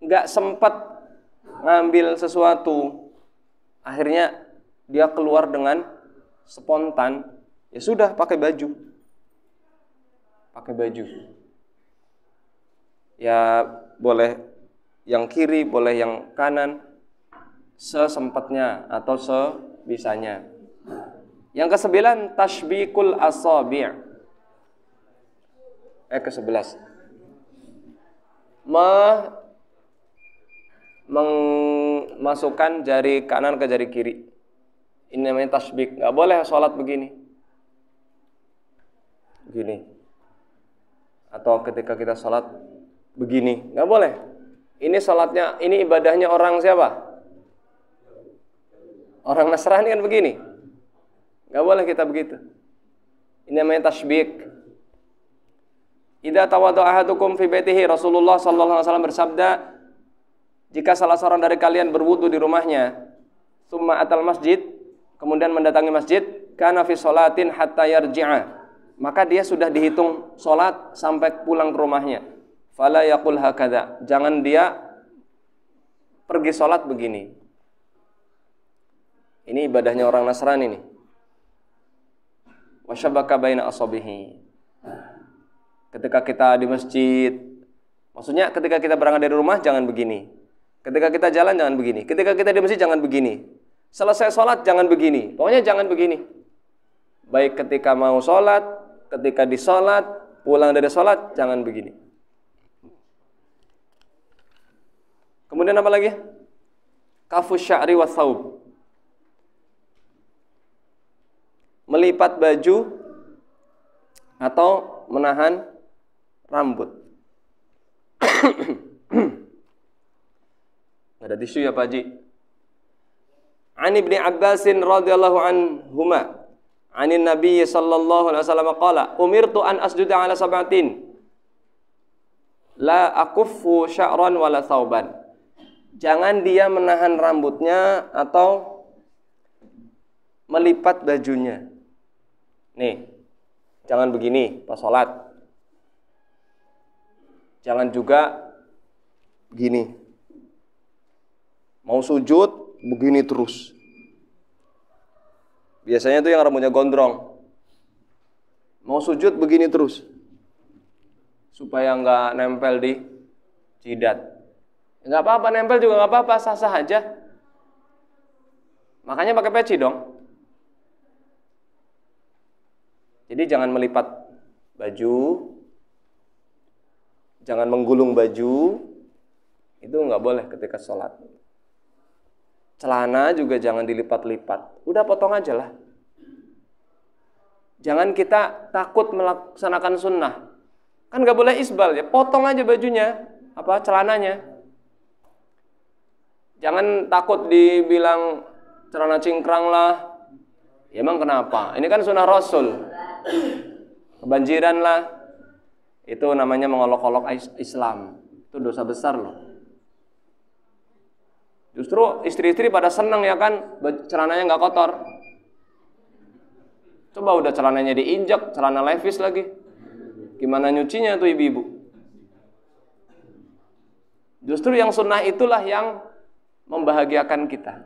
enggak sempat ngambil sesuatu, akhirnya dia keluar dengan spontan, ya sudah pakai baju. Pakai baju. Ya boleh yang kiri, boleh yang kanan, sesempatnya atau sebisanya. Yang ke-9, tashbikul asabi'. Ke-11. Memasukkan jari kanan ke jari kiri. Ini namanya tasbik. Nggak boleh sholat begini. Begini. Atau ketika kita sholat begini. Nggak boleh. Ini sholatnya, ini ibadahnya orang siapa? Orang Nasrani kan begini. Nggak boleh kita begitu. Ini namanya tasbik. Idza tawadda'a ahadukum fi baitihi, Rasulullah sallallahu alaihi wasallam bersabda, jika salah seorang dari kalian berwudu di rumahnya, summa atal masjid, kemudian mendatangi masjid, kana fi sholatin hatta yarji'a, maka dia sudah dihitung sholat sampai pulang ke rumahnya. Fala yaqul hakadha, jangan dia pergi sholat begini. Ini ibadahnya orang Nasrani nih. Wa syabaka baina asabihi. Ketika kita di masjid, maksudnya ketika kita berangkat dari rumah jangan begini. Ketika kita jalan jangan begini. Ketika kita di masjid jangan begini. Selesai sholat jangan begini. Pokoknya jangan begini. Baik ketika mau sholat, ketika di sholat, pulang dari sholat, jangan begini. Kemudian apa lagi? Kafus sya'ri wa thawb. Melipat baju atau menahan rambut. Ada tisu ya Pak Haji? An Ibni Abbasin radhiyallahu anhuma Anin Nabi sallallahu alaihi wasallam qala, umirtu an asjuda ala sab'atin. La akuffu sya'ran wala thawban. Jangan dia menahan rambutnya atau melipat bajunya. Nih, jangan begini pas sholat. Jangan juga begini. Mau sujud, begini terus. Biasanya tuh yang rambutnya gondrong. Mau sujud, begini terus. Supaya nggak nempel di jidat. Nggak apa-apa, nempel juga nggak apa-apa, sah-sah aja. Makanya pakai peci dong. Jadi jangan melipat baju, jangan menggulung baju, itu nggak boleh ketika sholat. Celana juga jangan dilipat-lipat, udah potong aja lah. Jangan kita takut melaksanakan sunnah, kan nggak boleh isbal ya, potong aja bajunya, celananya. Jangan takut dibilang celana cingkrang lah. Ya emang kenapa? Ini kan sunnah Rasul. Kebanjiran lah. Itu namanya mengolok-olok Islam. Itu dosa besar loh. Justru istri-istri pada senang ya kan, celananya nggak kotor. Coba udah celananya diinjak, celana levis lagi. Gimana nyucinya tuh ibu-ibu? Justru yang sunnah itulah yang membahagiakan kita.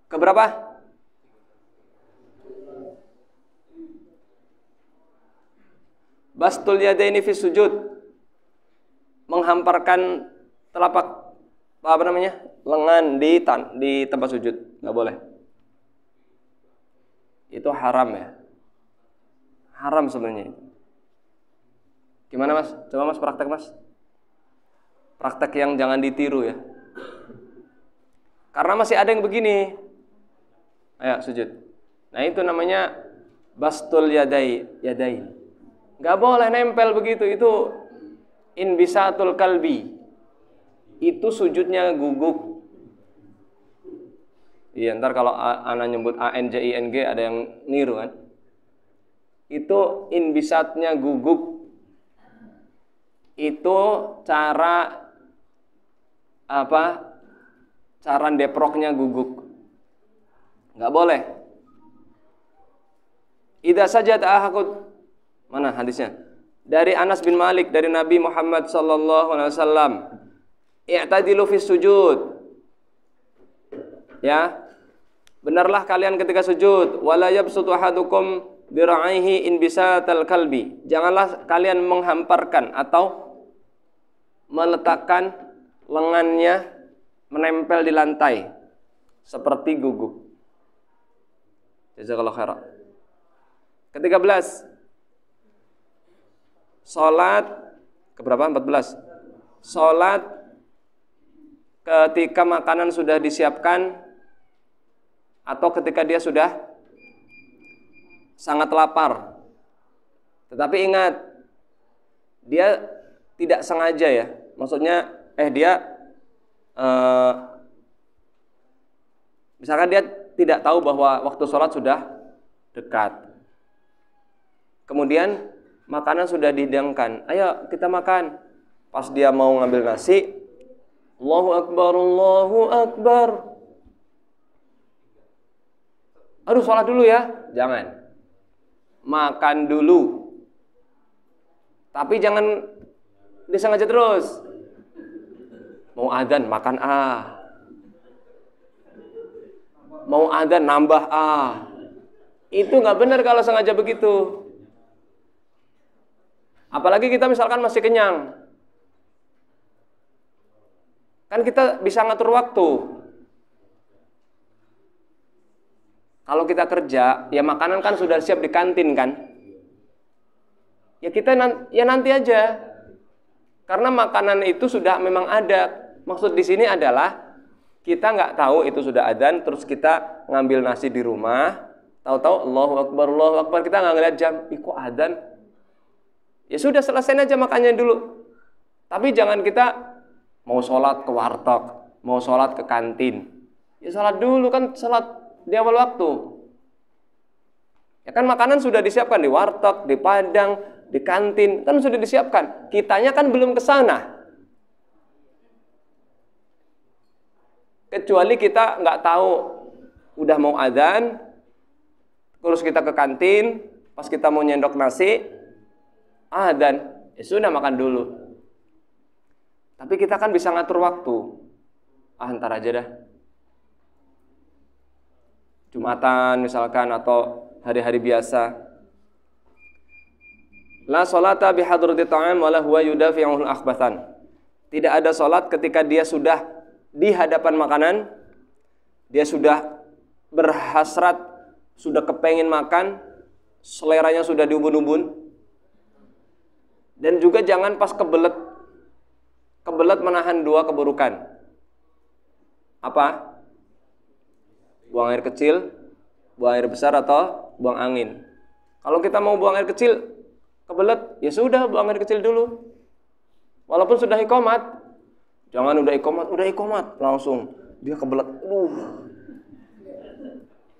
Keberapa? Bastul yadaini fi sujud. Menghamparkan telapak lengan di tempat sujud, nggak boleh. Itu haram ya. Haram sebenarnya. Gimana Mas? Coba Mas praktek Mas. Praktek yang jangan ditiru ya. Karena masih ada yang begini. Ayo sujud. Nah itu namanya bastul yadain. Nggak boleh nempel begitu. Itu inbisatul kalbi. Itu sujudnya guguk. Iya, ntar kalau anak nyebut ANJING ada yang niru kan. Itu inbisatnya guguk. Itu cara cara deproknya guguk. Nggak boleh. Idza sajada ahakut. Mana hadisnya? Dari Anas bin Malik dari Nabi Muhammad sallallahu alaihi wasallam. I'tadilu fis sujud. Ya. Benarlah kalian ketika sujud, wala yabsutu ahadukum biraihi inbisatal kalbi. Janganlah kalian menghamparkan atau meletakkan lengannya menempel di lantai seperti guguk. Jazakallahu khairan. Ke-13. Salat keberapa? 14. Salat ketika makanan sudah disiapkan atau ketika dia sudah sangat lapar. Tetapi ingat, dia tidak sengaja ya. Maksudnya misalkan dia tidak tahu bahwa waktu sholat sudah dekat. Kemudian makanan sudah dihidangkan. Ayo kita makan. Pas dia mau ngambil nasi, Allahu Akbar, Allahu Akbar. Aduh, sholat dulu ya. Jangan. Makan dulu. Tapi jangan disengaja terus. Mau adzan, makan Mau adzan, nambah Itu nggak benar kalau sengaja begitu. Apalagi kita misalkan masih kenyang. Kan kita bisa ngatur waktu. Kalau kita kerja, ya makanan kan sudah siap di kantin kan. Ya kita nanti aja. Karena makanan itu sudah memang ada. Maksud di sini adalah kita nggak tahu itu sudah adzan, terus kita ngambil nasi di rumah, tahu-tahu Allahu Akbar, kita nggak ngeliat jam, kok adzan? Ya sudah, selesai aja makannya dulu. Tapi jangan kita mau sholat ke warteg, mau sholat ke kantin. Ya sholat dulu kan, sholat di awal waktu. Ya kan makanan sudah disiapkan di warteg, di padang, di kantin, kan sudah disiapkan. Kitanya kan belum ke sana. Kecuali kita nggak tahu udah mau adzan, terus kita ke kantin, pas kita mau nyendok nasi, adzan, ya sudah makan dulu. Tapi kita kan bisa ngatur waktu. Ntar aja dah. Jumatan misalkan atau hari-hari biasa. La sholata bihadrati ta'am wala huwa yudafi'ul akhbathan. Tidak ada salat ketika dia sudah di hadapan makanan, dia sudah berhasrat, sudah kepengin makan, seleranya sudah diubun-ubun. Dan juga jangan pas kebelet menahan dua keburukan. Apa? Buang air kecil, buang air besar atau buang angin. Kalau kita mau buang air kecil, kebelet, ya sudah buang air kecil dulu. Walaupun sudah iqamat. Jangan udah iqamat langsung dia kebelet.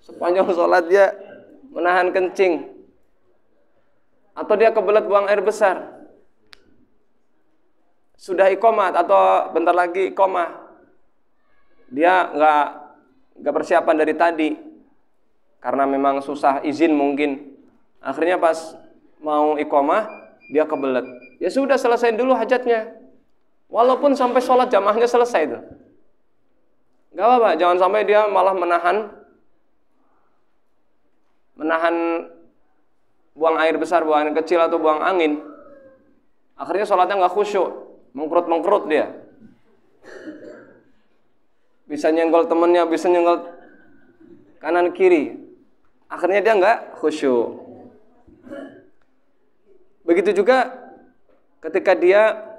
Sepanjang sholat dia menahan kencing. Atau dia kebelet buang air besar. Sudah iqamat atau bentar lagi iqamah. Dia nggak persiapan dari tadi. Karena memang susah izin mungkin. Akhirnya pas mau iqamah dia kebelet. Ya sudah, selesai dulu hajatnya. Walaupun sampai sholat jamaahnya selesai itu. Gak apa-apa, jangan sampai dia malah menahan buang air besar, buang air kecil atau buang angin. Akhirnya sholatnya gak khusyuk, mengkerut-mengkerut dia. Bisa nyenggol temennya, bisa nyenggol kanan kiri. Akhirnya dia gak khusyuk. Begitu juga ketika dia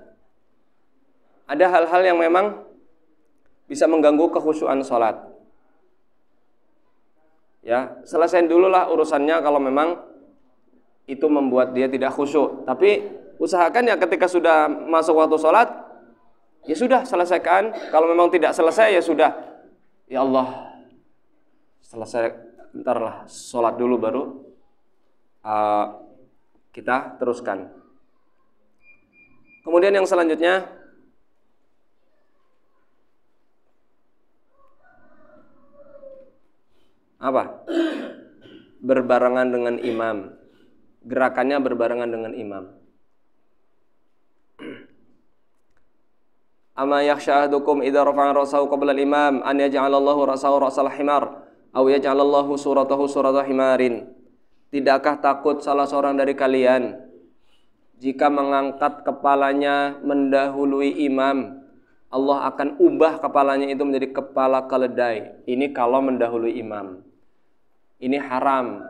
ada hal-hal yang memang bisa mengganggu kekhusyuan sholat. Ya, selesaiin dulu lah urusannya kalau memang itu membuat dia tidak khusyuk. Tapi usahakan ya ketika sudah masuk waktu sholat, ya sudah selesaikan. Kalau memang tidak selesai ya sudah. Ya Allah, selesai, bentar lah sholat dulu baru kita teruskan. Kemudian yang selanjutnya, apa? Berbarengan dengan imam. Gerakannya berbarengan dengan imam. Ama yakhsha ahadukum idza rafa'a ra'sahu qabla al-imam an yaj'alallahu ra'sahu ra'sal himar aw yaj'alallahu suratahu surata himarin. Tidakkah takut salah seorang dari kalian jika mengangkat kepalanya mendahului imam, Allah akan ubah kepalanya itu menjadi kepala keledai. Ini kalau mendahului imam. Ini haram.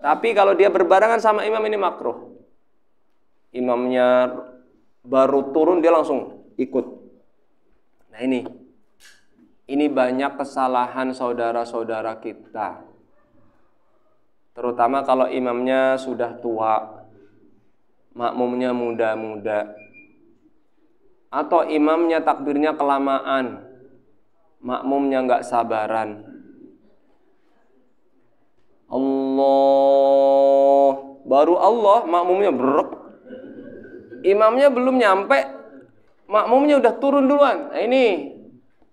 Tapi kalau dia berbarengan sama imam ini makruh. Imamnya baru turun dia langsung ikut. Nah ini banyak kesalahan saudara-saudara kita. Terutama kalau imamnya sudah tua, makmumnya muda-muda, atau imamnya takbirnya kelamaan, makmumnya nggak sabaran. Allah, baru Allah, makmumnya berek. Imamnya belum nyampe, makmumnya udah turun duluan. Nah ini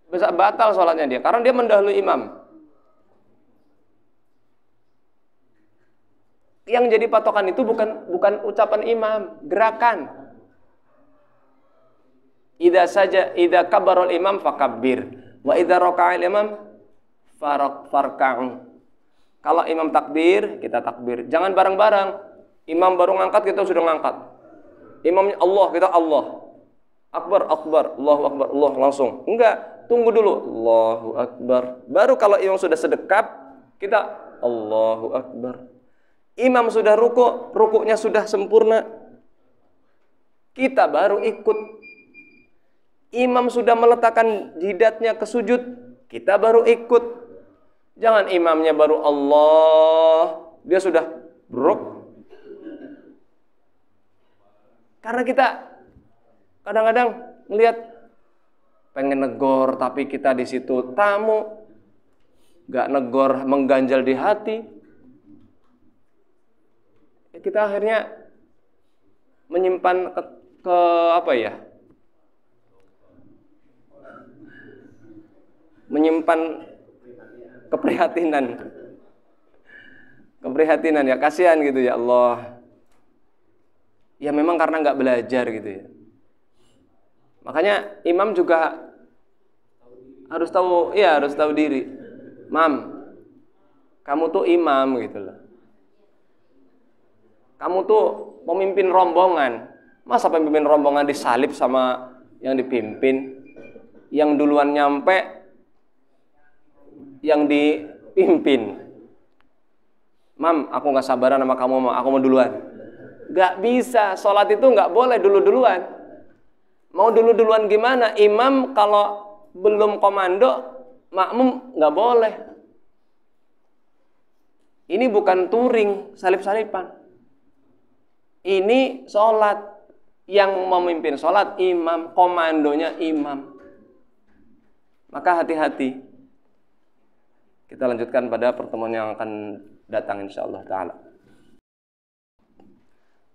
bisa batal sholatnya dia, karena dia mendahului imam. Yang jadi patokan itu bukan ucapan imam, gerakan. Idza kabbarul imam fakabbir, wa idza raka'al imam farka'u. Kalau imam takbir, kita takbir. Jangan bareng-bareng. Imam baru ngangkat, kita sudah ngangkat. Imamnya Allah, kita Allah. Akbar, akbar, Allahu akbar, Allah langsung. Enggak, tunggu dulu. Allahu akbar. Baru kalau imam sudah sedekap, kita Allahu akbar. Imam sudah ruku, rukunya sudah sempurna, kita baru ikut. Imam sudah meletakkan jidatnya ke sujud, kita baru ikut. Jangan imamnya baru Allah, dia sudah brok. Karena kita kadang-kadang melihat pengen negor, tapi kita di situ tamu, nggak negor, mengganjal di hati, ya kita akhirnya menyimpan ke apa ya? Menyimpan keprihatinan ya, kasihan gitu ya Allah. Ya memang karena nggak belajar gitu ya. Makanya imam juga harus tahu diri. Mam, kamu tuh imam gitu loh. Kamu tuh pemimpin rombongan. Masa pemimpin rombongan disalib sama yang dipimpin? Yang duluan nyampe yang dipimpin. Mam, aku gak sabaran sama kamu, aku mau duluan. Gak bisa, sholat itu gak boleh dulu-duluan. Mau dulu-duluan gimana? Imam kalau belum komando, makmum gak boleh. Ini bukan touring, salip-salipan. Ini sholat. Yang memimpin sholat imam, komandonya imam. Maka hati-hati. Kita lanjutkan pada pertemuan yang akan datang insyaallah ta'ala.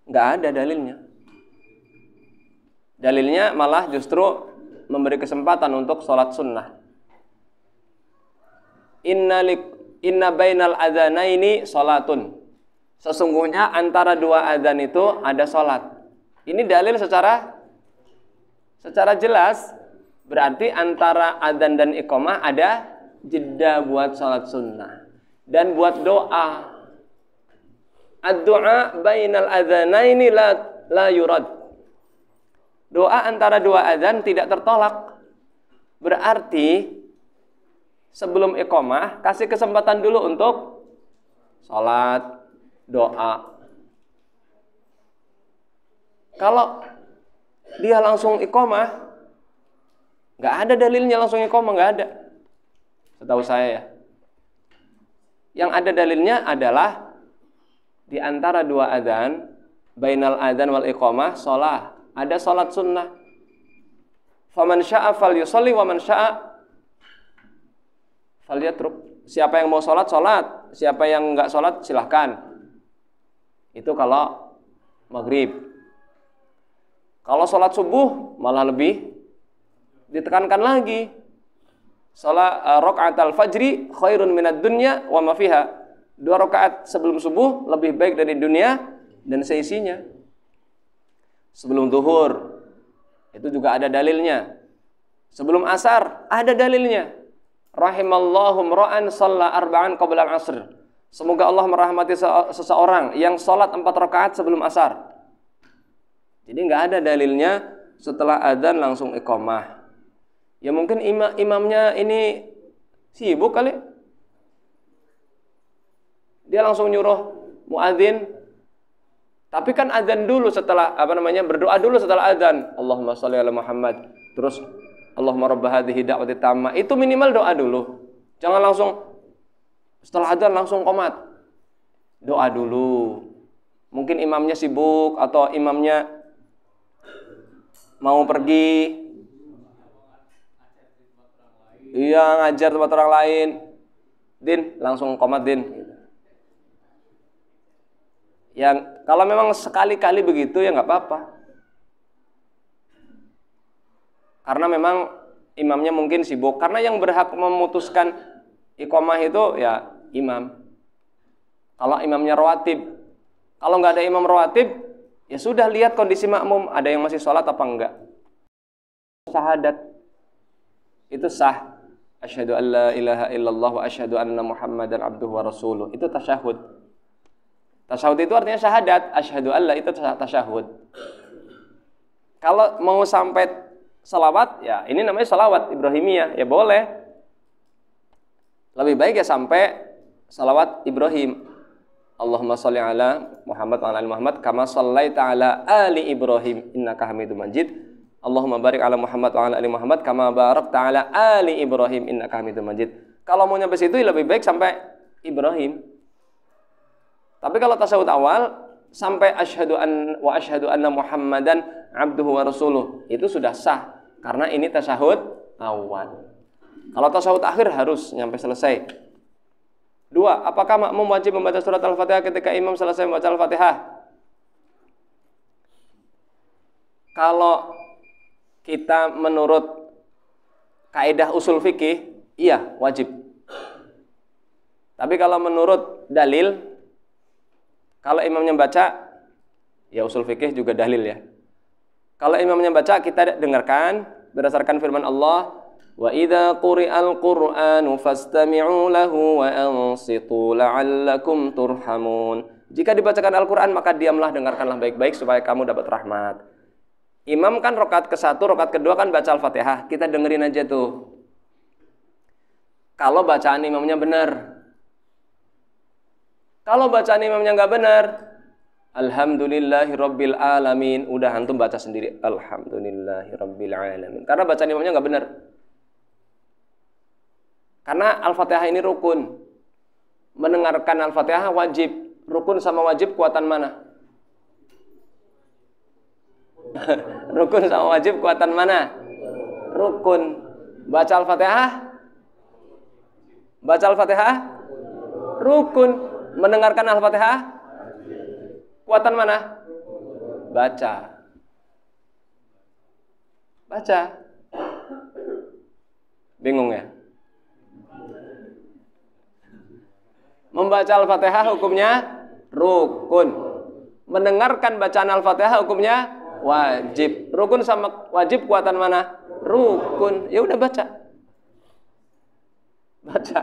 Nggak ada dalilnya. Dalilnya malah justru memberi kesempatan untuk sholat sunnah. Inna bainal adzanaini sholatun. Sesungguhnya antara dua adzan itu ada sholat. Ini dalil secara jelas. Berarti antara adzan dan iqamah ada jeda buat salat sunnah dan buat doa. Ad-du'a bainal adzanaini la yurad. Doa antara dua adzan tidak tertolak. Berarti sebelum iqamah kasih kesempatan dulu untuk salat, doa. Kalau dia langsung iqamah, nggak ada dalilnya langsung iqamah, nggak ada. Setahu saya ya. Yang ada dalilnya adalah di antara dua adzan, bainal adzan wal iqamah, shalah. Ada salat sunnah. Faman syaa falyusalli wa man syaa falyatruk. Siapa yang mau salat, salat. Siapa yang enggak salat, silahkan. Itu kalau maghrib. Kalau salat subuh malah lebih ditekankan lagi. Salat rakaatul fajri khairun minad dunya wa ma fiha. 2 rakaat sebelum subuh lebih baik dari dunia dan seisinya. Sebelum zuhur itu juga ada dalilnya. Sebelum asar ada dalilnya. Rahimallahu mra'an shalla arba'an qabla al-'asr. Semoga Allah merahmati seseorang yang salat 4 rakaat sebelum asar. Jadi enggak ada dalilnya setelah adzan langsung iqamah. Ya mungkin imamnya ini sibuk kali. Dia langsung nyuruh muadzin. Tapi kan adzan dulu setelah berdoa dulu setelah adzan. Allahumma shalli ala Muhammad. Terus Allahumma rabb hadhihi da'wati tammah. Itu minimal doa dulu. Jangan langsung setelah adzan langsung qomat. Doa dulu. Mungkin imamnya sibuk atau imamnya mau pergi. Iya, ngajar tempat orang lain. Din, langsung qomat din. Yang kalau memang sekali-kali begitu ya nggak apa-apa. Karena memang imamnya mungkin sibuk. Karena yang berhak memutuskan iqamah itu ya imam. Kalau imamnya rawatib. Kalau nggak ada imam rawatib, ya sudah lihat kondisi makmum. Ada yang masih sholat apa enggak. Syahadat. Itu sah. Asyhadu an la ilaha illallah wa asyhadu anna Muhammadan abduhu wa rasuluh. Itu tasyahud. Tasyahud itu artinya syahadat. Asyhadu an la itu tasyahud. Kalau mau sampai salawat, ya ini namanya salawat Ibrahimiyah. Ya boleh. Lebih baik ya sampai salawat Ibrahim. Allahumma sholli ala Muhammad wa ala ali Muhammad kama shallaita ala ali Ibrahim innaka Hamidum Majid. Allahumma barik ala Muhammad wa ala ali Muhammad kama barakta ala ali Ibrahim innaka Hamidum Majid. Kalau mau nyampe situ lebih baik sampai Ibrahim. Tapi kalau tasyahud awal sampai asyhadu anna Muhammadan abduhu wa rasuluh itu sudah sah karena ini tasyahud awal. Kalau tasyahud akhir harus nyampe selesai. Dua, apakah makmum wajib membaca surat Al-Fatihah ketika imam selesai membaca Al-Fatihah? Kalau kita menurut kaidah usul fikih, iya wajib. Tapi kalau menurut dalil, kalau imamnya baca, ya usul fikih juga dalil ya. Kalau imamnya baca, kita dengarkan berdasarkan firman Allah, wa idza quri'al qur'anu fastami'u lahu wa ansitu la'allakum turhamun. Jika dibacakan Al-Qur'an maka diamlah, dengarkanlah baik-baik supaya kamu dapat rahmat. Imam kan rakaat ke-1, rakaat kedua kan baca Al-Fatihah. Kita dengerin aja tuh. Kalau bacaan imamnya benar. Kalau bacaan imamnya nggak benar, Alhamdulillahirabbil alamin, udah antum baca sendiri Alhamdulillahirabbil alamin. Karena bacaan imamnya nggak benar. Karena Al-Fatihah ini rukun. Mendengarkan Al-Fatihah wajib. Rukun sama wajib kuatan mana? Rukun sama wajib kuatan mana? Rukun. Baca Al-Fatihah? Baca Al-Fatihah? Rukun. Mendengarkan Al-Fatihah? Kuatan mana? Baca. Baca. Bingung ya? Membaca Al-Fatihah hukumnya rukun. Mendengarkan bacaan Al-Fatihah hukumnya wajib. Rukun sama wajib kuatan mana? Rukun. Ya udah baca. Baca.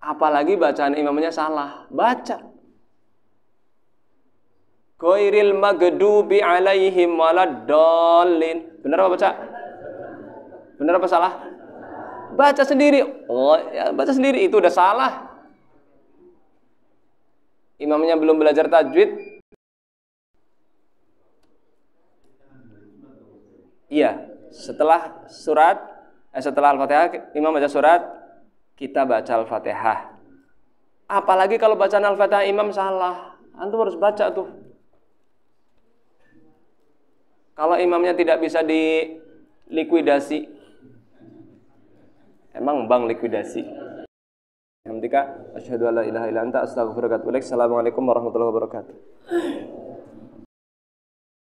Apalagi bacaan imamnya salah. Baca. Ghairil maghdubi alaihim waladdallin. Benar apa baca? Benar apa salah? Baca sendiri. Oh, ya, baca sendiri itu udah salah. Imamnya belum belajar tajwid. Iya, setelah Al-Fatihah, imam baca surat, kita baca Al-Fatihah. Apalagi kalau bacaan Al-Fatihah imam salah, antum harus baca tuh. Kalau imamnya tidak bisa dilikuidasi, emang bang likuidasi. Alhamdulillah, asyhadu an la ilaha illa anta astaghfiruka wa atubu ilaik. Assalamualaikum warahmatullahi wabarakatuh.